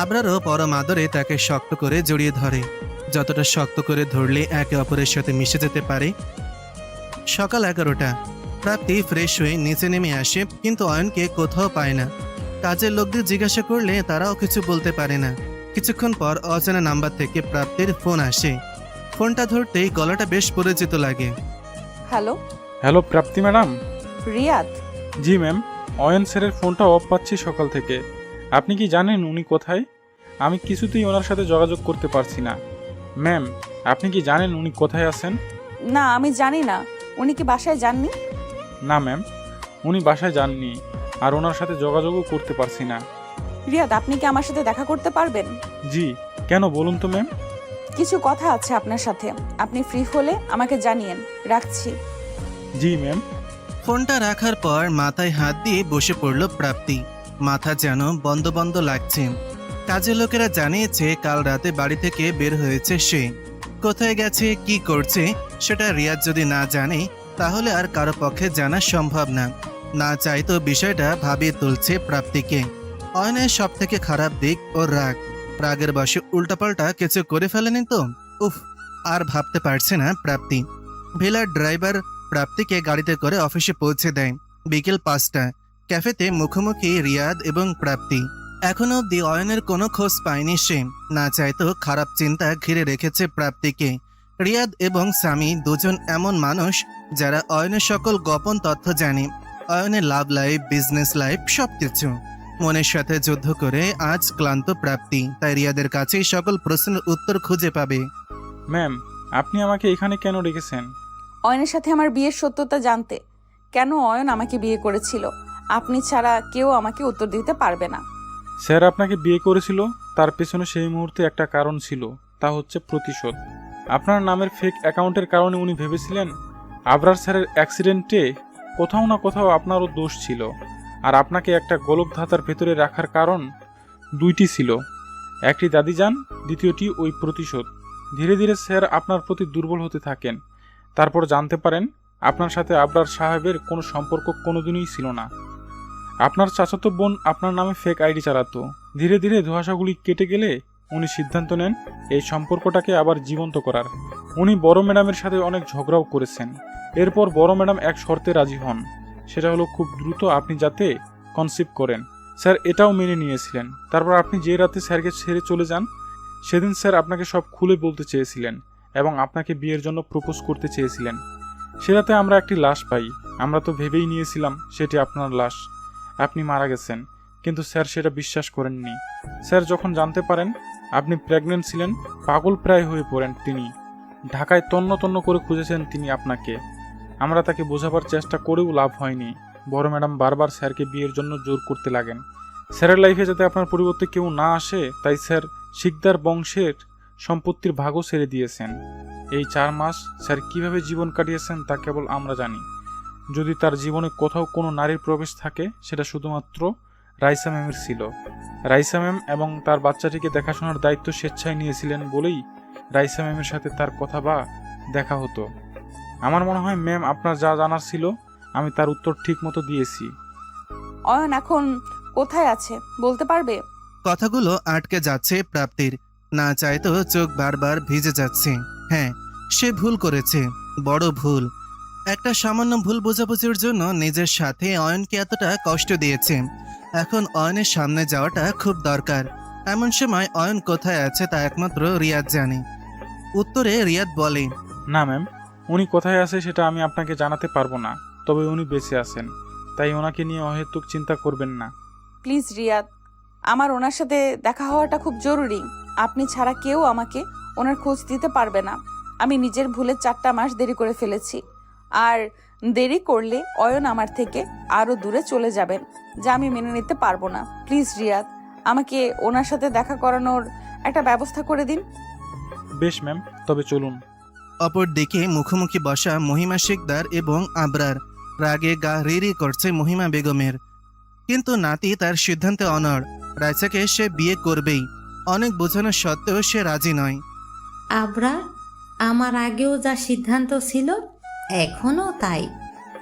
আবরারও পরম আদরে তাকে শক্ত করে জড়িয়ে ধরে, যতটা শক্ত করে ধরলে একে অপরের সাথে মিশে যেতে পারে। সকাল 11টা। প্রাপ্তি ফ্রেশ হয়ে নিচে নেমে আসে, কিন্তু অয়নকে কোথাও পায় না। কাজের লোকদের জিজ্ঞাসা করলে তারাও কিছু বলতে পারে না। কিছুক্ষণ পর অজানা নাম্বার থেকে প্রাপ্তির ফোন আসে। ফোনটা ধরতেই গলাটা বেশ পরিচিত লাগে। হ্যালো হ্যালো প্রাপ্তি ম্যাডাম। রিয়াদ। জি ম্যাম, অয়ন স্যারের ফোনটা অফ পাচ্ছি সকাল থেকে। আপনি কি জানেন উনি কোথায়? আমি কিছুতেই ওনার সাথে যোগাযোগ করতে পারছি না। ম্যাম, আপনি কি জানেন উনি কোথায় আছেন? না, আমি জানি না। উনি কি বাসায় যাননি? না ম্যাম, উনি বাসায় যাননি, আর ওনার সাথে যোগাযোগও করতে পারছি না। রিয়াদ, আপনি কি আমার সাথে দেখা করতে পারবেন? জি, কেন বলুন তো ম্যাম। কিছু কথা আছে আপনার সাথে, আপনি ফ্রি হলে আমাকে জানিয়েন। রাখছি। জি ম্যাম। ফোনটা রাখার পর মাথায় হাত দিয়ে বসে পড়ল প্রাপ্তি। মাথা যেন বন্ধ বন্ধ লাগছে। কাজের লোকেরা জানিয়েছে কাল রাতে বাড়ি থেকে বের হয়েছে সে। কোথায় গেছে, কি করছে সেটা রিয়াদ যদি না জানে তাহলে আর কারো পক্ষে জানা সম্ভব না। না চাইতো বিষয়টা ভাবিয়ে তুলছে প্রাপ্তিকে। অয়নের সব থেকে খারাপ দিক ওর রাগের বশে উল্টাপাল্টা কিছু করে ফেলেনি তো? উফ, আর ভাবতে পারছে না প্রাপ্তি। ভিলার ড্রাইভার প্রাপ্তিকে গাড়িতে করে অফিসে পৌঁছে দেয় বিকেল 5টা। ক্যাফেতে মুখোমুখি রিয়াদ এবং প্রাপ্তি। এখনো অব্দি অয়নের কোনো খোঁজ পায়নি সে। না চাইতো খারাপ চিন্তা ঘিরে রেখেছে প্রাপ্তিকে। রিয়াদ এবং স্বামী দুজন এমন মানুষ যারা অয়নের সকল গোপন তথ্য জানে, অয়নের লাভ লাইফ, বিজনেস লাইফ, সবকিছু। মনের সাথে যুদ্ধ করে আজ ক্লান্ত প্রাপ্তি, তাই রিয়াদের কাছেই সকল প্রশ্নের উত্তর খুঁজে পাবে। ম্যাম, আপনি আমাকে এখানে কেন রেখেছেন? অয়নের সাথে আমার বিয়ের সত্যতা জানতে। কেন অয়ন আমাকে বিয়ে করেছিল, আপনি ছাড়া কেউ আমাকে উত্তর দিতে পারবে না। স্যার আপনাকে বিয়ে করেছিল, তার পেছনে সেই মুহূর্তে একটা কারণ ছিল, তা হচ্ছে প্রতিশোধ। আপনার নামের ফেক অ্যাকাউন্টের কারণে উনি ভেবেছিলেন আবরার স্যারের অ্যাক্সিডেন্টে কোথাও না কোথাও আপনারও দোষ ছিল। আর আপনাকে একটা গোলক ধাঁধার ভেতরে রাখার কারণ দুইটি ছিল, একটি দাদিজান, দ্বিতীয়টি ওই প্রতিশোধ। ধীরে ধীরে স্যার আপনার প্রতি দুর্বল হতে থাকেন। তারপর জানতে পারেন আপনার সাথে আবরার সাহেবের কোনো সম্পর্ক কোনোদিনই ছিল না। আপনার চাচাতো বোন আপনার নামে ফেক আইডি চালাতো। ধীরে ধীরে ধোঁয়াশাগুলি কেটে গেলে উনি সিদ্ধান্ত নেন এই সম্পর্কটাকে আবার জীবন্ত করার। উনি বড় ম্যাডামের সাথে অনেক ঝগড়াও করেছেন। এরপর বড় ম্যাডাম এক শর্তে রাজি হন, সেটা হলো খুব দ্রুত আপনি যাতে কনসিভ করেন। স্যার এটাও মেনে নিয়েছিলেন। তারপর আপনি যে রাতে স্যারকে ছেড়ে চলে যান, সেদিন স্যার আপনাকে সব খুলে বলতে চেয়েছিলেন এবং আপনাকে বিয়ের জন্য প্রপোজ করতে চেয়েছিলেন। সে রাতে আমরা একটি লাশ পাই। আমরা তো ভেবেই নিয়েছিলাম সেটি আপনার লাশ, আপনি মারা গেছেন, কিন্তু স্যার সেটা বিশ্বাস করেননি। স্যার যখন জানতে পারেন আপনি প্রেগনেন্ট ছিলেন, পাগল প্রায় হয়ে পড়েন তিনি। ঢাকায় তন্ন তন্ন করে খুঁজেছেন তিনি আপনাকে। আমরা তাকে বোঝাবার চেষ্টা করেও লাভ হয়নি। বড় ম্যাডাম বারবার স্যারকে বিয়ের জন্য জোর করতে লাগেন। স্যারের লাইফে যাতে আপনার পরিবর্তে কেউ না আসে, তাই স্যার শিকদার বংশের সম্পত্তির ভাগও ছেড়ে দিয়েছেন। এই 4 মাস স্যার কিভাবে জীবন কাটিয়েছেন তা কেবল আমরা জানি। যদি তার জীবনে কোথাও কোনো নারীর প্রবেশ থাকে, সেটা শুধুমাত্র রাইসা ম্যামের ছিল। রাইসা ম্যাম এবং তার বাচ্চাটিকে দেখাশোনার দায়িত্ব স্বেচ্ছায় নিয়েছিলেন বলেই রাইসা ম্যামের সাথে তার কথা বা দেখা হতো। আমার মনে হয় ম্যাম, আপনার যা জানার ছিল আমি তার উত্তর ঠিক মতো দিয়েছি। অয়ন এখন কোথায় আছে বলতে পারবে? কথাগুলো আটকে যাচ্ছে প্রাপ্তির। না চাইতো চোখ বারবার ভিজে যাচ্ছে। হ্যাঁ, সে ভুল করেছে, বড় ভুল। একটা সামান্য ভুল বোঝাবুঝির জন্য নিজের সাথে অয়নকে এতটা কষ্ট দিয়েছে। এখন অয়নের সামনে যাওয়াটা খুব দরকার। এমন সময় অয়ন কোথায় আছে তা একমাত্র রিয়াদ জানে। উত্তরে রিয়াদ বলে, না ম্যাম, উনি কোথায় আছে সেটা আমি আপনাকে জানাতে পারবো না, তবে উনি বেঁচে আছেন, তাই ওনাকে নিয়ে অহেতুক চিন্তা করবেন না। প্লিজ রিয়াদ, আমার ওনার সাথে দেখা হওয়াটা খুব জরুরি। আপনি ছাড়া কেউ আমাকে ওনার খোঁজ দিতে পারবে না। আমি নিজের ভুলে 4টা মাস দেরি করে ফেলেছি, আর দেরি করলে অয়ন আমার থেকে আরও দূরে চলে যাবেন, যা আমি মেনে নিতে পারবো না। প্লিজ রিয়াদ, আমাকে ওনার সাথে দেখা করানোর একটা ব্যবস্থা করে দিন। বেশ ম্যাম, তবে চলুন। অপর দিকে মুখোমুখি বসা মহিমা শিকদার এবং আবরার। রাগে গা রিরি করছে মহিমা বেগমের, কিন্তু নাতি তার সিদ্ধান্তে অনড়। রাইসাকে সে বিয়ে করবেই। অনেক বোঝানো সত্ত্বেও সে রাজি নয়। আবরার, আমার আগেও যা সিদ্ধান্ত ছিল এখনও তাই।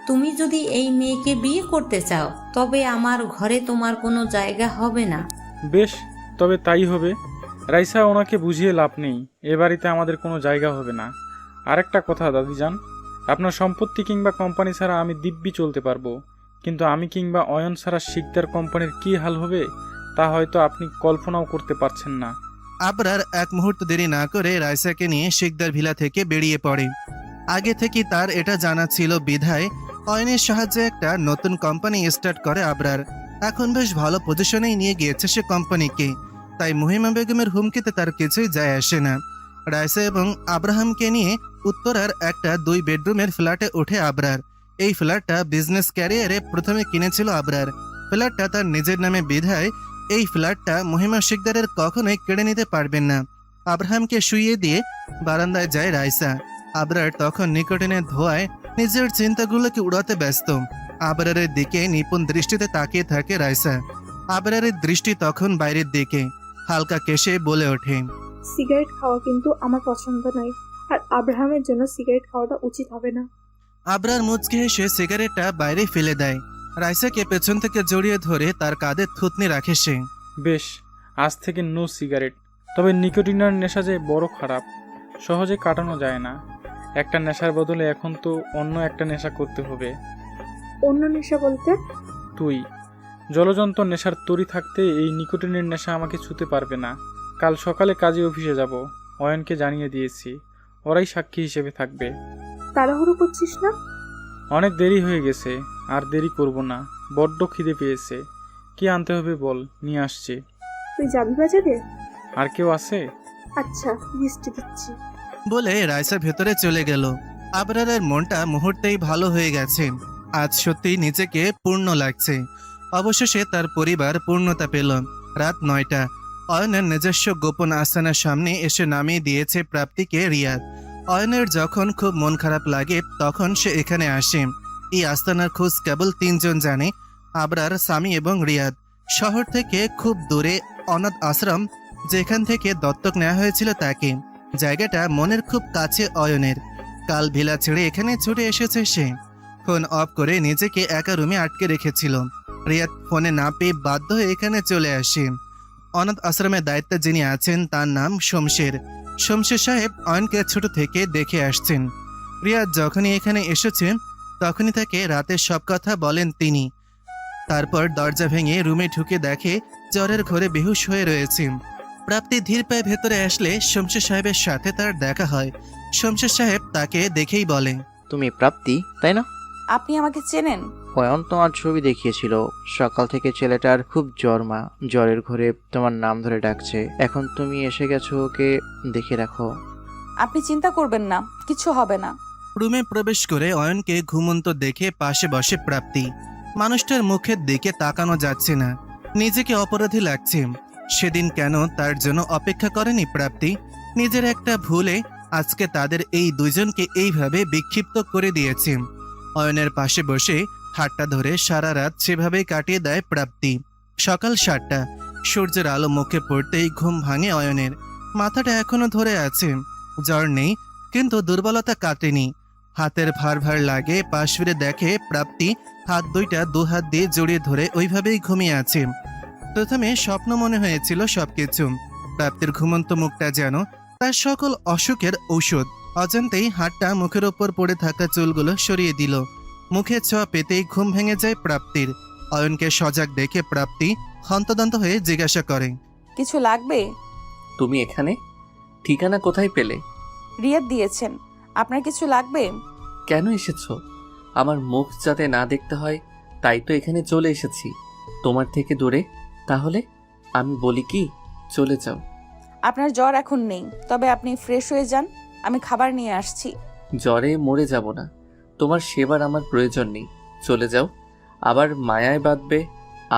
তুমি যদি এই মেয়েকে বিয়ে করতে চাও, তবে আমার ঘরে তোমার কোনো জায়গা হবে না। বেশ, তবে তাই হবে। রাইসা, ওনাকে বুঝিয়ে লাভ নেই, এ বাড়িতে আমাদের কোনো জায়গা হবে না। আরেকটা কথা দাদিজান, আপনার সম্পত্তি কিংবা কোম্পানি ছাড়া আমি দিব্যি চলতে পারবো, কিন্তু আমি কিংবা অয়ন ছাড়া শিকদার কোম্পানির কী হাল হবে তা হয়তো আপনি কল্পনাও করতে পারছেন না। আবরার এক মুহূর্ত দেরি না করে রাইসাকে নিয়ে শিকদার ভিলা থেকে বেরিয়ে পড়ে। আগে থেকে তার এটা জানা ছিল বিধায় অয়নের সাহায্যে একটা নতুন কোম্পানি স্টার্ট করে আবরার। এখন বেশ ভালো পজিশনেই নিয়ে গিয়েছে সে কোম্পানিকে, তাই মহিমা বেগমের হুমকিতে তার কিছুই যায় আসে না। রাইসা এবং আব্রাহামকে নিয়ে উত্তরার একটা 2 বেডরুমের ফ্ল্যাটে ওঠে আবরার। এই ফ্ল্যাটটা বিজনেস ক্যারিয়ারে প্রথমে কিনেছিল আবরার। ফ্ল্যাটটা তার নিজের নামে বিধায় এই ফ্ল্যাটটা মহিমা শিকদারের কখনোই কেড়ে নিতে পারবেন না। আব্রাহামকে শুইয়ে দিয়ে বারান্দায় যায় রাইসা। আবরার তখন নিকোটিনের ধোঁয়ায় নিজের চিন্তাগুলোকে উড়াতে ব্যস্ত। আবরারের দিকে নিপুণ দৃষ্টিতে তাকিয়ে থাকে রাইসা। আবরারের দৃষ্টি তখন বাইরের দিকে। হালকা কেশে বলে ওঠে, সিগারেট খাওয়া কিন্তু আমার পছন্দ নয়, আর আব্রাহামের জন্য সিগারেট খাওয়াটা উচিত হবে না। আবরার মুচকি হেসে সিগারেটটা বাইরে ফেলে দেয়। রাইসাকে পেছন থেকে জড়িয়ে ধরে তার কাঁধে থুতনি রাখে সে। বেশ, আজ থেকে নো সিগারেট। তবে নিকোটিনের নেশা যে বড় খারাপ, সহজে কাটানো যায় না। একটা নেশার বদলে এখন তো অন্য একটা নেশা করতে হবে। অন্য নেশা বলতে? তুই জলযন্ত্র নেশার তরি থাকতে এই নিকোটিনের নেশা আমাকে ছুতে পারবে না। কাল সকালে কাজে অফিসে যাব, অয়নকে জানিয়ে দিয়েছি, ওরাই সাক্ষী হিসেবে থাকবে। তাড়াহুড়ো করছিস না? অনেক দেরি হয়ে গেছে, আর দেরি করব না। বড্ড খিদে পেয়েছে। কি আনতে হবে বল, নিয়ে আসছি। তুই যাবি বাজারে? আর কেউ আছে? আচ্ছা, লিস্টে দিচ্ছি। বলে রাইসা ভেতরে চলে গেল। আবরারের মনটা মুহূর্তেই ভালো হয়ে গেছে। আজ সত্যি নিজেকে পূর্ণ লাগছে। অবশেষে তার পরিবার পূর্ণতা পেল। রাত 9টা। অয়নের নিজস্ব গোপন আস্তানার সামনে এসে নামিয়ে দিয়েছে প্রাপ্তিকে রিয়াদ। অয়নের যখন খুব মন খারাপ লাগে তখন সে এখানে আসে। এই আস্তানার খোঁজ কেবল 3 জন জানে, আবরার, সামি এবং রিয়াদ। শহর থেকে খুব দূরে অনাথ আশ্রম, যেখান থেকে দত্তক নেওয়া হয়েছিল তাকে। জায়গাটা মনের খুব কাছে অয়নের। কাল ভিলা ছেড়ে এখানে ছুটে এসেছে সে। ফোন অফ করে নিজেকে একা রুমে আটকে রেখেছিল। রিয়াদ ফোনে না পেয়ে বাধ্য হয়ে এখানে চলে আসে। অনাথ আশ্রমের দায়িত্বে যিনি আছেন তার নাম শমশের। শমশের সাহেব অয়নকে ছোট থেকে দেখে আসছেন। রিয়াদ যখনই এখানে এসেছে তখনই তাকে রাতের সব কথা বলেন তিনি। তারপর দরজা ভেঙে রুমে ঢুকে দেখে জ্বরের ঘরে বেহুশ হয়ে রয়েছে। প্রাপ্তি ধীর পায়ে ভেতরে আসলে শমশের সাহেবের সাথে তার দেখা হয়। শমশের সাহেব তাকে দেখেই বলে, তুমি প্রাপ্তি, তাই না? আপনি আমাকে চেনেন? অয়ন তোমার ছবি দেখিয়েছিল। সকাল থেকে ছেলেটার খুব জ্বর মা, জ্বরের ঘরে তোমার নাম ধরে ডাকছে। এখন তুমি এসে গেছো, ওকে দেখে রাখো। আপনি চিন্তা করবেন না, কিছু হবে না। রুমে প্রবেশ করে অয়নকে ঘুমন্ত দেখে পাশে বসে প্রাপ্তি। মানুষটার মুখের দিকে তাকানো যাচ্ছে না, নিজেকে অপরাধী লাগছে। সেদিন কেন তার জন্য অপেক্ষা করেনি প্রাপ্তি? নিজের একটা ভুলে আজকে তাদের এই দুজনকে এইভাবে বিক্ষিপ্ত করে দিয়েছে। অয়নের পাশে বসে হাতটা ধরে সারা রাত সেভাবেই কাটিয়ে দেয় প্রাপ্তি। সকাল 7টা। সূর্যের আলো মুখে পড়তেই ঘুম ভাঙে অয়নের। মাথাটা এখনো ধরে আছে। জ্বর নেই, কিন্তু দুর্বলতা কাটেনি। হাতের ভার ভার লাগে। পাশ ফিরে দেখে প্রাপ্তি হাত দুইটা 2 হাত দিয়ে জড়িয়ে ধরে ওইভাবেই ঘুমিয়ে আছে। প্রথমে স্বপ্ন মনে হয়েছিল সবকিছু। প্রাপ্তির ঘুমন্ত মুখটা যেন তার সকল অসুখের ঔষধ। অজান্তেই হাতটা মুখের ওপর পড়ে থাকা চুলগুলো সরিয়ে দিল। মুখে ছোঁয়া পেতেই ঘুম ভেঙে যায় প্রাপ্তির। অয়নকে সজাগ দেখে প্রাপ্তি হন্তদন্ত হয়ে জিজ্ঞাসা করে, কিছু লাগবে? তুমি এখানে? ঠিকানা কোথায় পেলে? রিয়াদ দিয়েছেন। আপনার কিছু লাগবে? কেন এসেছো? আমার মুখ যাতে না দেখতে হয় তাই তো এখানে চলে এসেছি, তোমার থেকে দূরে। তাহলে আমি বলি কি, চলে যাও। আপনার জ্বর এখন নেই, তবে আপনি ফ্রেশ হয়ে যান, আমি খাবার নিয়ে আসছি। জ্বরে মরে যাব না, তোমার সেবার আমার প্রয়োজন নেই। চলে যাও। আবার মায়ায় বাঁধবে,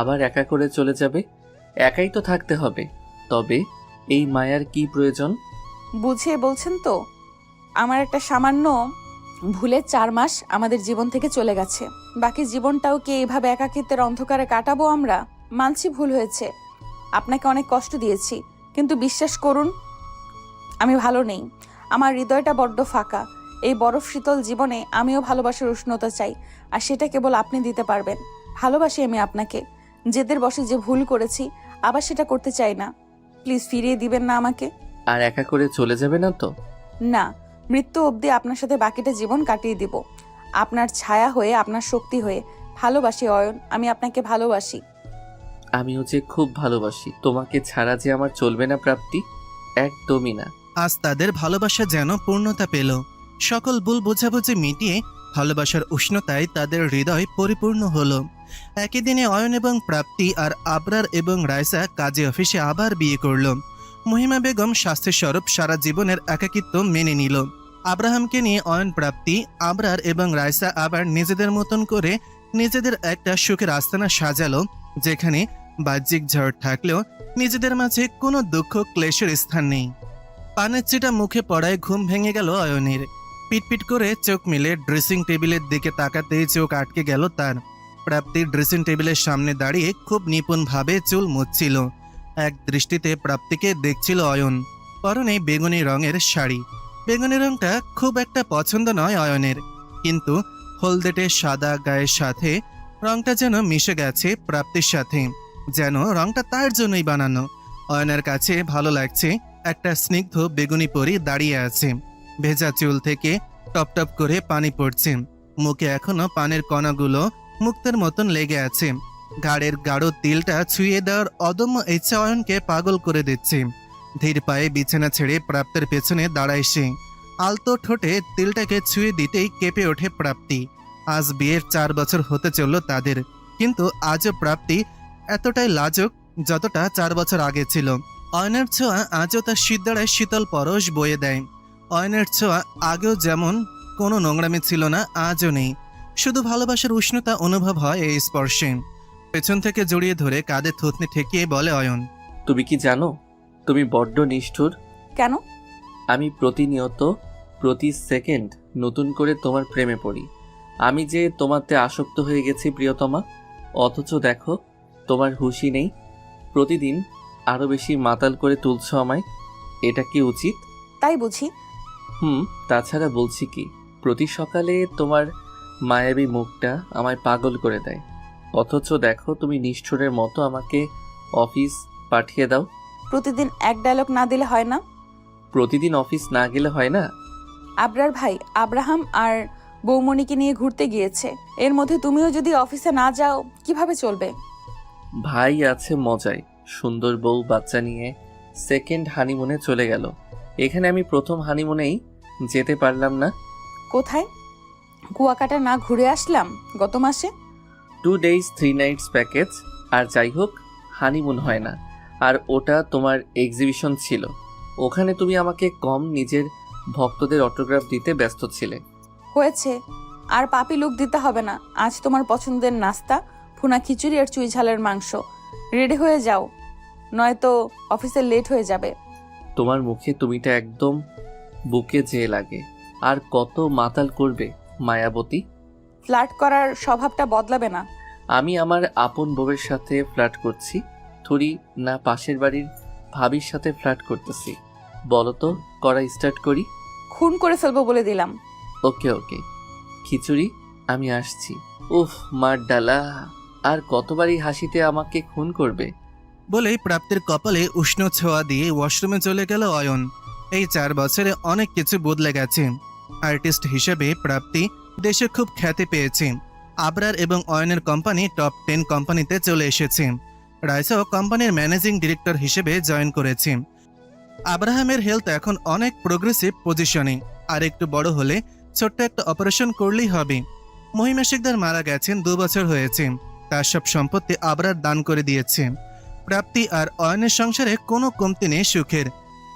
আবার একা করে চলে যাবে। একাই তো থাকতে হবে, তবে এই মায়ার কি প্রয়োজন? বুঝিয়ে বলছেন তো? আমার একটা সামান্য ভুলে 4 মাস আমাদের জীবন থেকে চলে গেছে। বাকি জীবনটাও কি এইভাবে একাকিত্বের অন্ধকারে কাটাবো আমরা? মানছি ভুল হয়েছে, আপনাকে অনেক কষ্ট দিয়েছি, কিন্তু বিশ্বাস করুন আমি ভালো নেই। আমার হৃদয়টা বড্ড ফাঁকা। এই বরফ শীতল জীবনে আমিও ভালোবাসার উষ্ণতা চাই, আর সেটা কেবল আপনি দিতে পারবেন। ভালোবাসি আমি আপনাকে। জেদের বশে যে ভুল করেছি আবার সেটা করতে চাই না। প্লিজ ফিরিয়ে দিবেন না আমাকে। আর একা করে চলে যাবে না তো? না, মৃত্যু অবধি আপনার সাথে বাকিটা জীবন কাটিয়ে দিব, আপনার ছায়া হয়ে, আপনার শক্তি হয়ে। ভালোবাসি অয়ন, আমি আপনাকে ভালোবাসি। আমিও যে খুব ভালোবাসি। তোমাকে ছাড়া যে আমার চলবে না প্রাপ্তি, একদমই না। আজ তাদের ভালোবাসা যেন পূর্ণতা পেল। সকল ভুল বোঝাবুঝি মিটিয়ে ভালোবাসার উষ্ণতায় তাদের হৃদয় পরিপূর্ণ হলো। একই দিনে অয়ন এবং প্রাপ্তি আর আবরার এবং রাইসা কাজী অফিসে আবার বিয়ে করল। মহিমা বেগম স্বাস্থ্যের স্বরূপ সারা জীবনের একাকিত্ব মেনে নিল। আব্রাহামকে নিয়ে অয়ন, প্রাপ্তি, আবরার এবং রাইসা আবার নিজেদের মতন করে নিজেদের একটা সুখের আস্তানা সাজালো, যেখানে বাহ্যিক ঝড় থাকলেও নিজেদের মাঝে কোনো দুঃখ ক্লেশের স্থান নেই। পানের চিটা মুখে পড়ায় ঘুম ভেঙে গেল অয়নের। পিটপিট করে চোখ মিলে ড্রেসিং টেবিলের দিকে তাকাতেই চোখ আটকে গেল তার। প্রাপ্তির ড্রেসিং টেবিলের সামনে দাঁড়িয়ে খুব নিপুণভাবে চুল মুছছিল। এক দৃষ্টিতে প্রাপ্তিকে দেখছিল অয়ন। পরনে বেগুনি রঙের শাড়ি। বেগুনি রংটা খুব একটা পছন্দ নয় অয়নের, কিন্তু হলদেটে সাদা গায়ের সাথে রংটা যেন মিশে গেছে প্রাপ্তির সাথে, যেন রংটা তার জন্যই বানানো। অয়নের কাছে ভালো লাগছে। একটা স্নিগ্ধ বেগুনি পরি দাঁড়িয়ে আছে, ভেজা চুল থেকে টপ টপ করে পানি পড়ছে, মুখে এখনো পানের কণাগুলো মুক্তের মতন লেগে আছে। ঘাড়ের গাঢ় তিলটা ছুঁয়ে দেওয়ার অদম্য ইচ্ছা অয়নকে পাগল করে দিচ্ছে। ধীর পায়ে বিছানা ছেড়ে প্রাপ্তের পেছনে দাঁড়ায় সে। আলতো ঠোঁটে তিলটাকে ছুঁয়ে দিতেই কেঁপে ওঠে প্রাপ্তি। আজ বিয়ের 4 বছর হতে চলল তাদের, কিন্তু আজও প্রাপ্তি এতটাই লাজুক যতটা 4 বছর আগে ছিল। অয়নের ছোঁয়া আজও তার শীতদাঁড়ায় শীতল পরশ বয়ে দেয়। অয়নের ছোঁয়া আগেও যেমন কোনো নোংরামি ছিল না, আজও নেই। শুধু ভালোবাসার উষ্ণতা অনুভব হয় এই স্পর্শে। পেছন থেকে জড়িয়ে ধরে কাঁধে থুতনি ঠেকিয়ে বলে অয়ন, তুমি কি জানো তুমি বড্ড নিষ্ঠুর? কেন? আমি প্রতিনিয়ত প্রতি সেকেন্ড নতুন করে তোমার প্রেমে পড়ি। আমি যে তোমাতে আসক্ত হয়ে গেছি প্রিয়তমা, অথচ দেখো তোমার হুঁশই নেই। প্রতিদিন আরও বেশি মাতাল করে তুলছো আমায়। এটা কি উচিত? তাই বুঝি। তাছাড়া বলছি কি, প্রতি সকালে তোমার মায়াবী মুখটা আমায় পাগল করে দেয়, অথচ দেখো তুমি নিষ্ঠুরের মতো আমাকে অফিস পাঠিয়ে দাও। প্রতিদিন এক ডায়লগ না দিলে হয় না? প্রতিদিন অফিস না গেলে হয় না? আবরার ভাই আব্রাহাম আর বৌমণিকে নিয়ে ঘুরতে গিয়েছে, এর মধ্যে তুমিও যদি অফিসে না যাও কিভাবে চলবে? ভাই আছে মজায়, সুন্দর বউ বাচ্চা নিয়ে সেকেন্ড হানিমুনে চলে গেল। এখানে আমি প্রথম হানিমুনেই যেতে পারলাম না। কোথায়? কুয়াকাটা না ঘুরে আসলাম গত মাসে? 2 days 3 nights প্যাকেজ। আর যাই হোক, হানিমুন হয় না, আর ওটা তোমার এক্সিবিশন ছিল। ওখানে তুমি আমাকে কম নিজের ভক্তদের অটোগ্রাফ দিতে ব্যস্ত ছিলে। হয়েছে, আর পাপি লুক দিতে হবে না। আজ তোমার পছন্দের নাস্তা, ভুনা খিচুড়ি আর চুই ঝালের মাংস। রেডি হয়ে যাও, নয়তো অফিসে লেট হয়ে যাবে। তোমার মুখে তুমিটা একদম বুকে যেয়ে লাগে। আর কত মাতাল করবে মায়াবতী? ফ্লার্ট করার স্বভাবটা বদলাবে না। আমি আমার আপন বউয়ের সাথে ফ্লার্ট করছি, থরি না পাশের বাড়ির ভাবির সাথে ফ্লার্ট করতেছি? বলো তো, করা স্টার্ট করি? খুন করে ফেলবো বলে দিলাম। ওকে ওকে খিচুড়ি, আমি আসছি। উফ মার ডালা, আর কতবারই হাসিতে আমাকে খুন করবে? বলেই প্রাপ্তির কপালে উষ্ণ ছোঁয়া দিয়ে ওয়াশরুমে চলে গেল অয়ন। এই 4 বছরে অনেক কিছু বদলে গেছে। আর্টিস্ট হিসেবে প্রাপ্তি দেশে খুব খ্যাতি পেয়েছে। আবরার এবং অয়নের কোম্পানি টপ 10 কোম্পানিতে চলে এসেছে। রাইসাও কোম্পানির ম্যানেজিং ডিরেক্টর হিসেবে জয়েন করেছে। আব্রাহামের হেলথ এখন অনেক প্রোগ্রেসিভ পজিশনে, আর একটু বড় হলে ছোট্ট একটা অপারেশন করলেই হবে। মহিমা শিকদার মারা গেছেন 2 বছর হয়েছে। তার সব সম্পত্তি আবরার দান করে দিয়েছে। প্রাপ্তি আর অয়নের সংসারে কোনো কমতি নেই সুখের।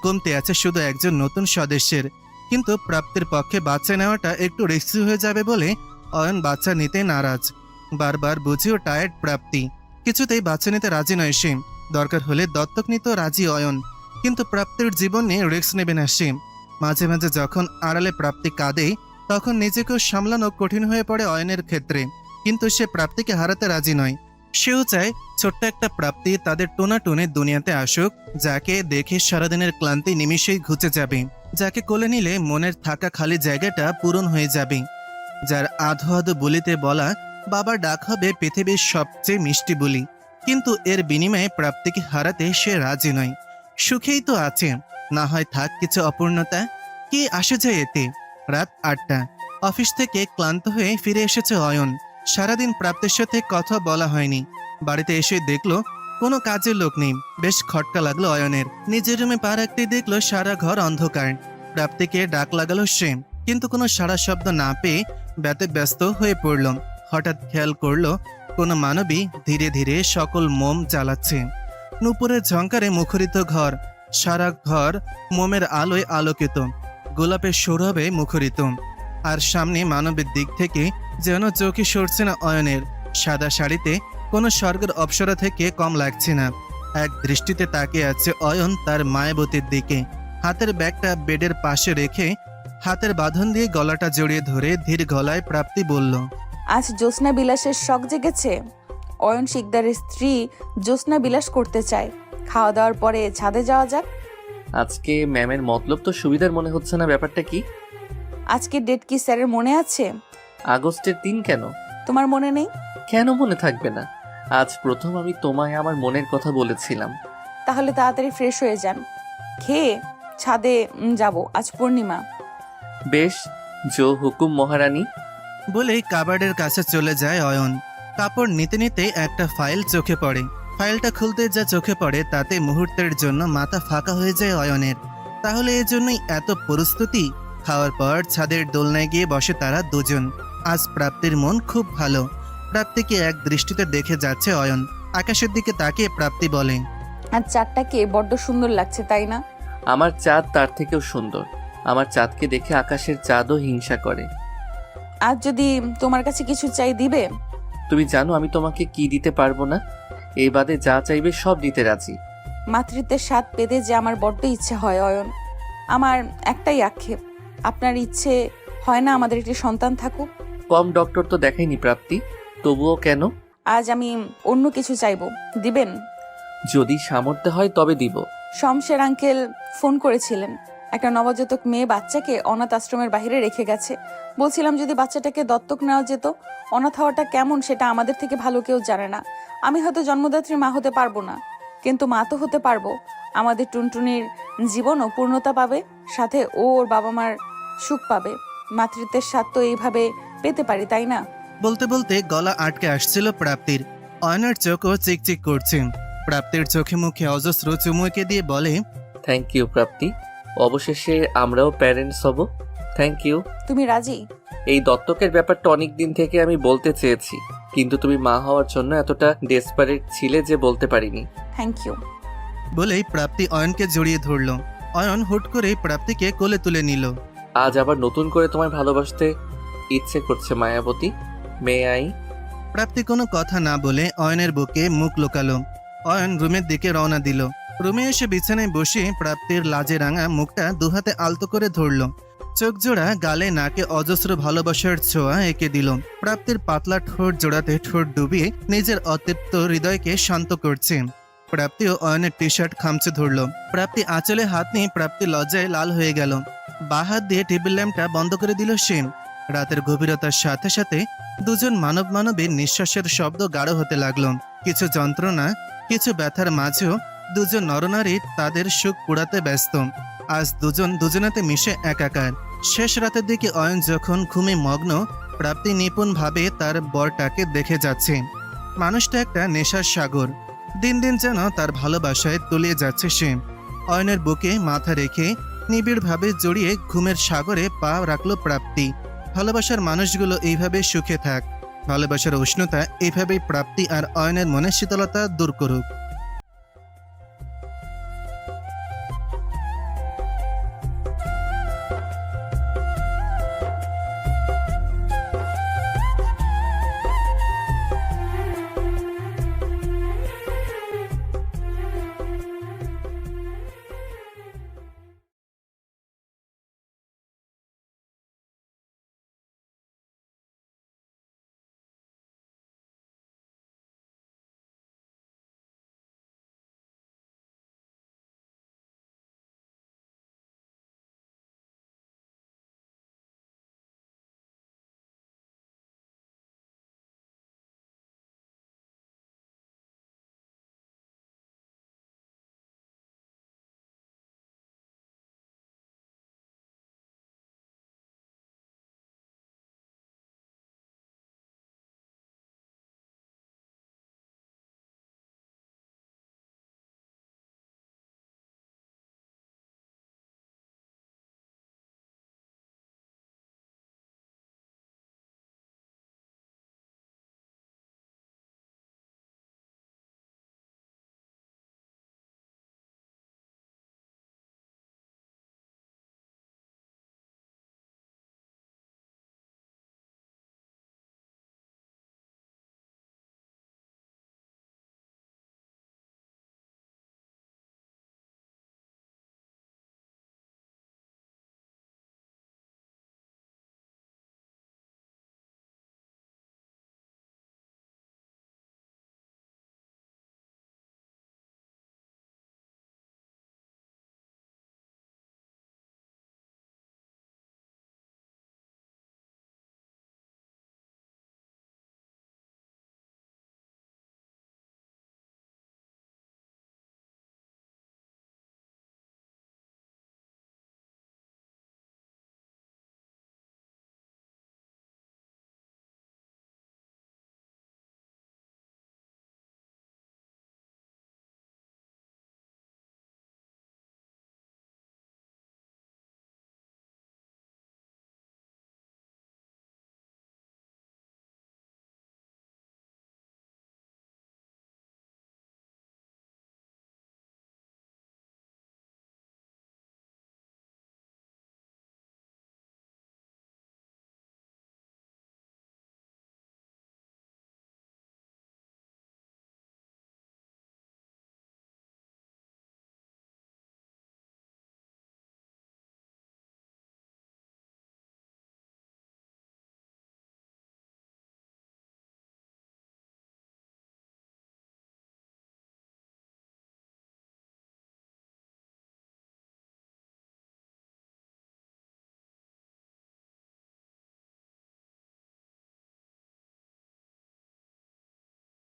কমতি আছে শুধু একজন নতুন সদস্যের। কিন্তু প্রাপ্তির পক্ষে বাচ্চা নেওয়াটা একটু রিস্কি হয়ে যাবে বলে অয়ন বাচ্চা নিতে নারাজ। বারবার বুঝিও টায়ার্ড প্রাপ্তি, কিছুতেই বাচ্চা নিতে রাজি নয় সে। দরকার হলে দত্তক নিতেও রাজি অয়ন, কিন্তু প্রাপ্তির জীবন নিয়ে রিস্ক নেবে না সে। মাঝে মাঝে যখন আড়ালে প্রাপ্তি কাঁদে, তখন নিজেকেও সামলানো কঠিন হয়ে পড়ে অয়নের ক্ষেত্রে। কিন্তু সে প্রাপ্তিকে হারাতে রাজি নয়। সেও চায় ছোট্ট একটা প্রাপ্তি তাদের টোনাটুনে দুনিয়াতে আসুক, যাকে দেখে সারাদিনের ক্লান্তি নিমিষেই ঘুচে যাবে, যাকে কোলে নিলে মনের থাকা খালি জায়গাটা পূরণ হয়ে যাবে, যার আধো আধো বলিতে বলা বাবার ডাক হবে পৃথিবীর সবচেয়ে মিষ্টি বলি। কিন্তু এর বিনিময়ে প্রাপ্তিকে হারাতে সে রাজি নয়। সুখেই তো আছে, না হয় থাক কিছু অপূর্ণতা, কি আসে যায় এতে। রাত 8টা, অফিস থেকে ক্লান্ত হয়ে ফিরে এসেছে অয়ন। সারাদিন প্রাপ্তির সাথে কথা বলা হয়নি। বাড়িতে এসে দেখলো কোনো কাজের লোক নেই। বেশ খটকা লাগলো অয়নের। নিজের রুমে পা রাখতেই দেখলো সারা ঘর অন্ধকার। প্রাপ্তিকে ডাক লাগালো সে, কিন্তু কোনো সাড়া শব্দ না পেয়ে ব্যস্ত হয়ে পড়ল। হঠাৎ খেয়াল করলো কোনো মানবী ধীরে ধীরে সকল মোম জ্বালাচ্ছে। নুপুরের ঝংকারে মুখরিত ঘর, সারা ঘর মোমের আলোয় আলোকিত, গোলাপের সৌরভে মুখরিত। আর সামনে মানবের দিক থেকে যেন চোখে সরছে না অয়নের। সাদা শাড়িতে কোনো স্বর্গের অপ্সরা থেকে কম লাগছে না। এক দৃষ্টিতে তাকিয়ে আছে অয়ন তার মায়াবতীর দিকে। হাতের ব্যাগটা বেডের পাশে রেখে হাতের বাঁধন দিয়ে গলাটা জড়িয়ে ধরে ধীর গলায় প্রাপ্তি বলল, আজ জ্যোৎস্না বিলাসের শখ জেগেছে। অয়ন শিকদারের স্ত্রী জ্যোৎস্না বিলাস করতে চায়। খাওয়া দাওয়ার পরে ছাদে যাওয়া যাক। আজকে ম্যামের মতলব তো সুবিধার মনে হচ্ছে না, ব্যাপারটা কি? আজকের ডেট কি স্যারের মনে আছে? আগস্টের 3 কেন? তোমার মনে নেই? কেন মনে থাকবে না? আজ প্রথম আমি তোমায় আমার মনের কথা বলেছিলাম। তাহলে তাড়াতাড়ি ফ্রেশ হয়ে যান, খেয়ে ছাদে যাব, আজ পূর্ণিমা। বেশ, জো হুকুম মহারানী। বলেই কাবার্ডের কাছে চলে যায় অয়ন। কাপড় নিতে নিতে একটা ফাইল চোখে পড়ে। ফাইলটা খুলতে যা চোখে পড়ে তাতে মুহূর্তের জন্য মাথা ফাঁকা হয়ে যায় অয়নের। তাহলে এজন্যই এত প্রস্তুতি? খাওয়ার পর ছাদের দোলনায় গিয়ে বসে তারা দুজন। আজ প্রাপ্তির মন খুব ভালো। প্রাপ্তিকে এক দৃষ্টিতে দেখে যাচ্ছে অয়ন। আকাশের দিকে তাকিয়ে প্রাপ্তি বলে, আর চাঁদটাকে বড্ড সুন্দর লাগছে, তাই না? আমার চাঁদ তার থেকেও সুন্দর। আমার চাঁদকে দেখে আকাশের চাঁদও হিংসা করে। আজ যদি তোমার কাছে কিছু চাই দিবে? তুমি জানো আমি তোমাকে কি দিতে পারবো না। এই বাদে যা চাইবে সব দিতে রাজি। মাতৃত্বের স্বাদ পেতে যে আমার বড্ড ইচ্ছে হয় অয়ন। আমার একটাই আক্ষেপ, আপনার ইচ্ছে হয় না আমাদের একটি সন্তান থাকুক? কম ডক্টর তো দেখাইনি প্রাপ্তি, তবুও কেন? আজ আমি অন্য কিছু চাইবো, দিবেন? যদি সামর্থ্য হয় তবে দিব। শমশের আঙ্কেল ফোন করেছিলেন, একটা নবজাতক মেয়ে বাচ্চাকে অনাথ আশ্রমের বাইরে রেখে গেছে। বলছিলাম যদি বাচ্চাটাকে দত্তক নেওয়া যেত। অনাথ হওয়াটা কেমন সেটা আমাদের থেকে ভালো কেউ জানে না। আমি হয়তো জন্মদাত্রী মা হতে পারবো না, কিন্তু মা তো হতে পারবো। আমাদের টুনটুনির জীবনও পূর্ণতা পাবে, সাথে ওর বাবা মার সুখ পাবে। মাতৃত্বের স্বাদ তো এইভাবে পেতে পারি, তাই না? বলতে বলতে গলা আটকে আসছিল প্রাপ্তির। অয়নের চোখও চিকচিক করছে। প্রাপ্তির চোখে মুখে অজস্র চুমু এঁকে দিয়ে বলে, থ্যাংক ইউ প্রাপ্তি, অবশেষে আমরাও প্যারেন্টস হব। Thank you. তুমি রাজি? এই দত্তকের ব্যাপারটা অনেক দিন থেকে আমি বলতে চেয়েছি, কিন্তু তুমি মা হওয়ার জন্য এতটা ডেসপারেট ছিলে যে বলতে পারিনি। Thank you. বলেই প্রাপ্তি অয়নকে জড়িয়ে ধরল। অয়ন হুট করেই প্রাপ্তিকে কোলে তুলে নিল। আজ আবার নতুন করে তোমায় ভালোবাসতে ইচ্ছে করছে মায়াবতী। May I? প্রাপ্তি কোনো কথা না বলে অয়নের বুকে মুখ লুকালো। অয়ন রুমের দিকে রওনা দিল। রুমে এসে বিছানায় বসে প্রাপ্তির লাজে রাঙা মুখটা দুহাতে আলতো করে ধরল। চোখ জোড়া গালে নাকে অজস্র ভালোবাসার ছোঁয়া এঁকে দিল। প্রাপ্তির পাতলা ঠোঁট জোড়াতে ঠোঁট ডুবিয়ে নিজের অতৃপ্ত হৃদয়কে শান্ত করছে। প্রাপ্তিও অয়নের টি শার্ট খামচে ধরল। প্রাপ্তি আঁচলে হাত নিয়ে প্রাপ্তি লজ্জায় লাল হয়ে গেল। বাঁ হাত দিয়ে টেবিল ল্যাম্পটা বন্ধ করে দিল সে। রাতের গভীরতার সাথে সাথে দুজন মানবীর নিঃশ্বাসের শব্দ গাঢ় হতে লাগলো। কিছু যন্ত্রণা, কিছু ব্যথার মাঝেও দুজন নরনারী তাদের সুখ পুড়াতে ব্যস্ত। আজ দুজন দুজনাতে মিশে একাকার। শেষ রাতের দিকে অয়ন যখন ঘুমে মগ্ন, প্রাপ্তি নিপুণভাবে তার বরটাকে দেখে যাচ্ছে। মানুষটা একটা নেশার সাগর। দিন দিন যেন তার ভালোবাসায় তলিয়ে যাচ্ছে সে। অয়নের বুকে মাথা রেখে নিবিড়ভাবে জড়িয়ে ঘুমের সাগরে পা রাখলো প্রাপ্তি। ভালোবাসার মানুষগুলো এইভাবে সুখে থাক। ভালোবাসার উষ্ণতা এইভাবেই প্রাপ্তি আর অয়নের মনে শীতলতা দূর করুক।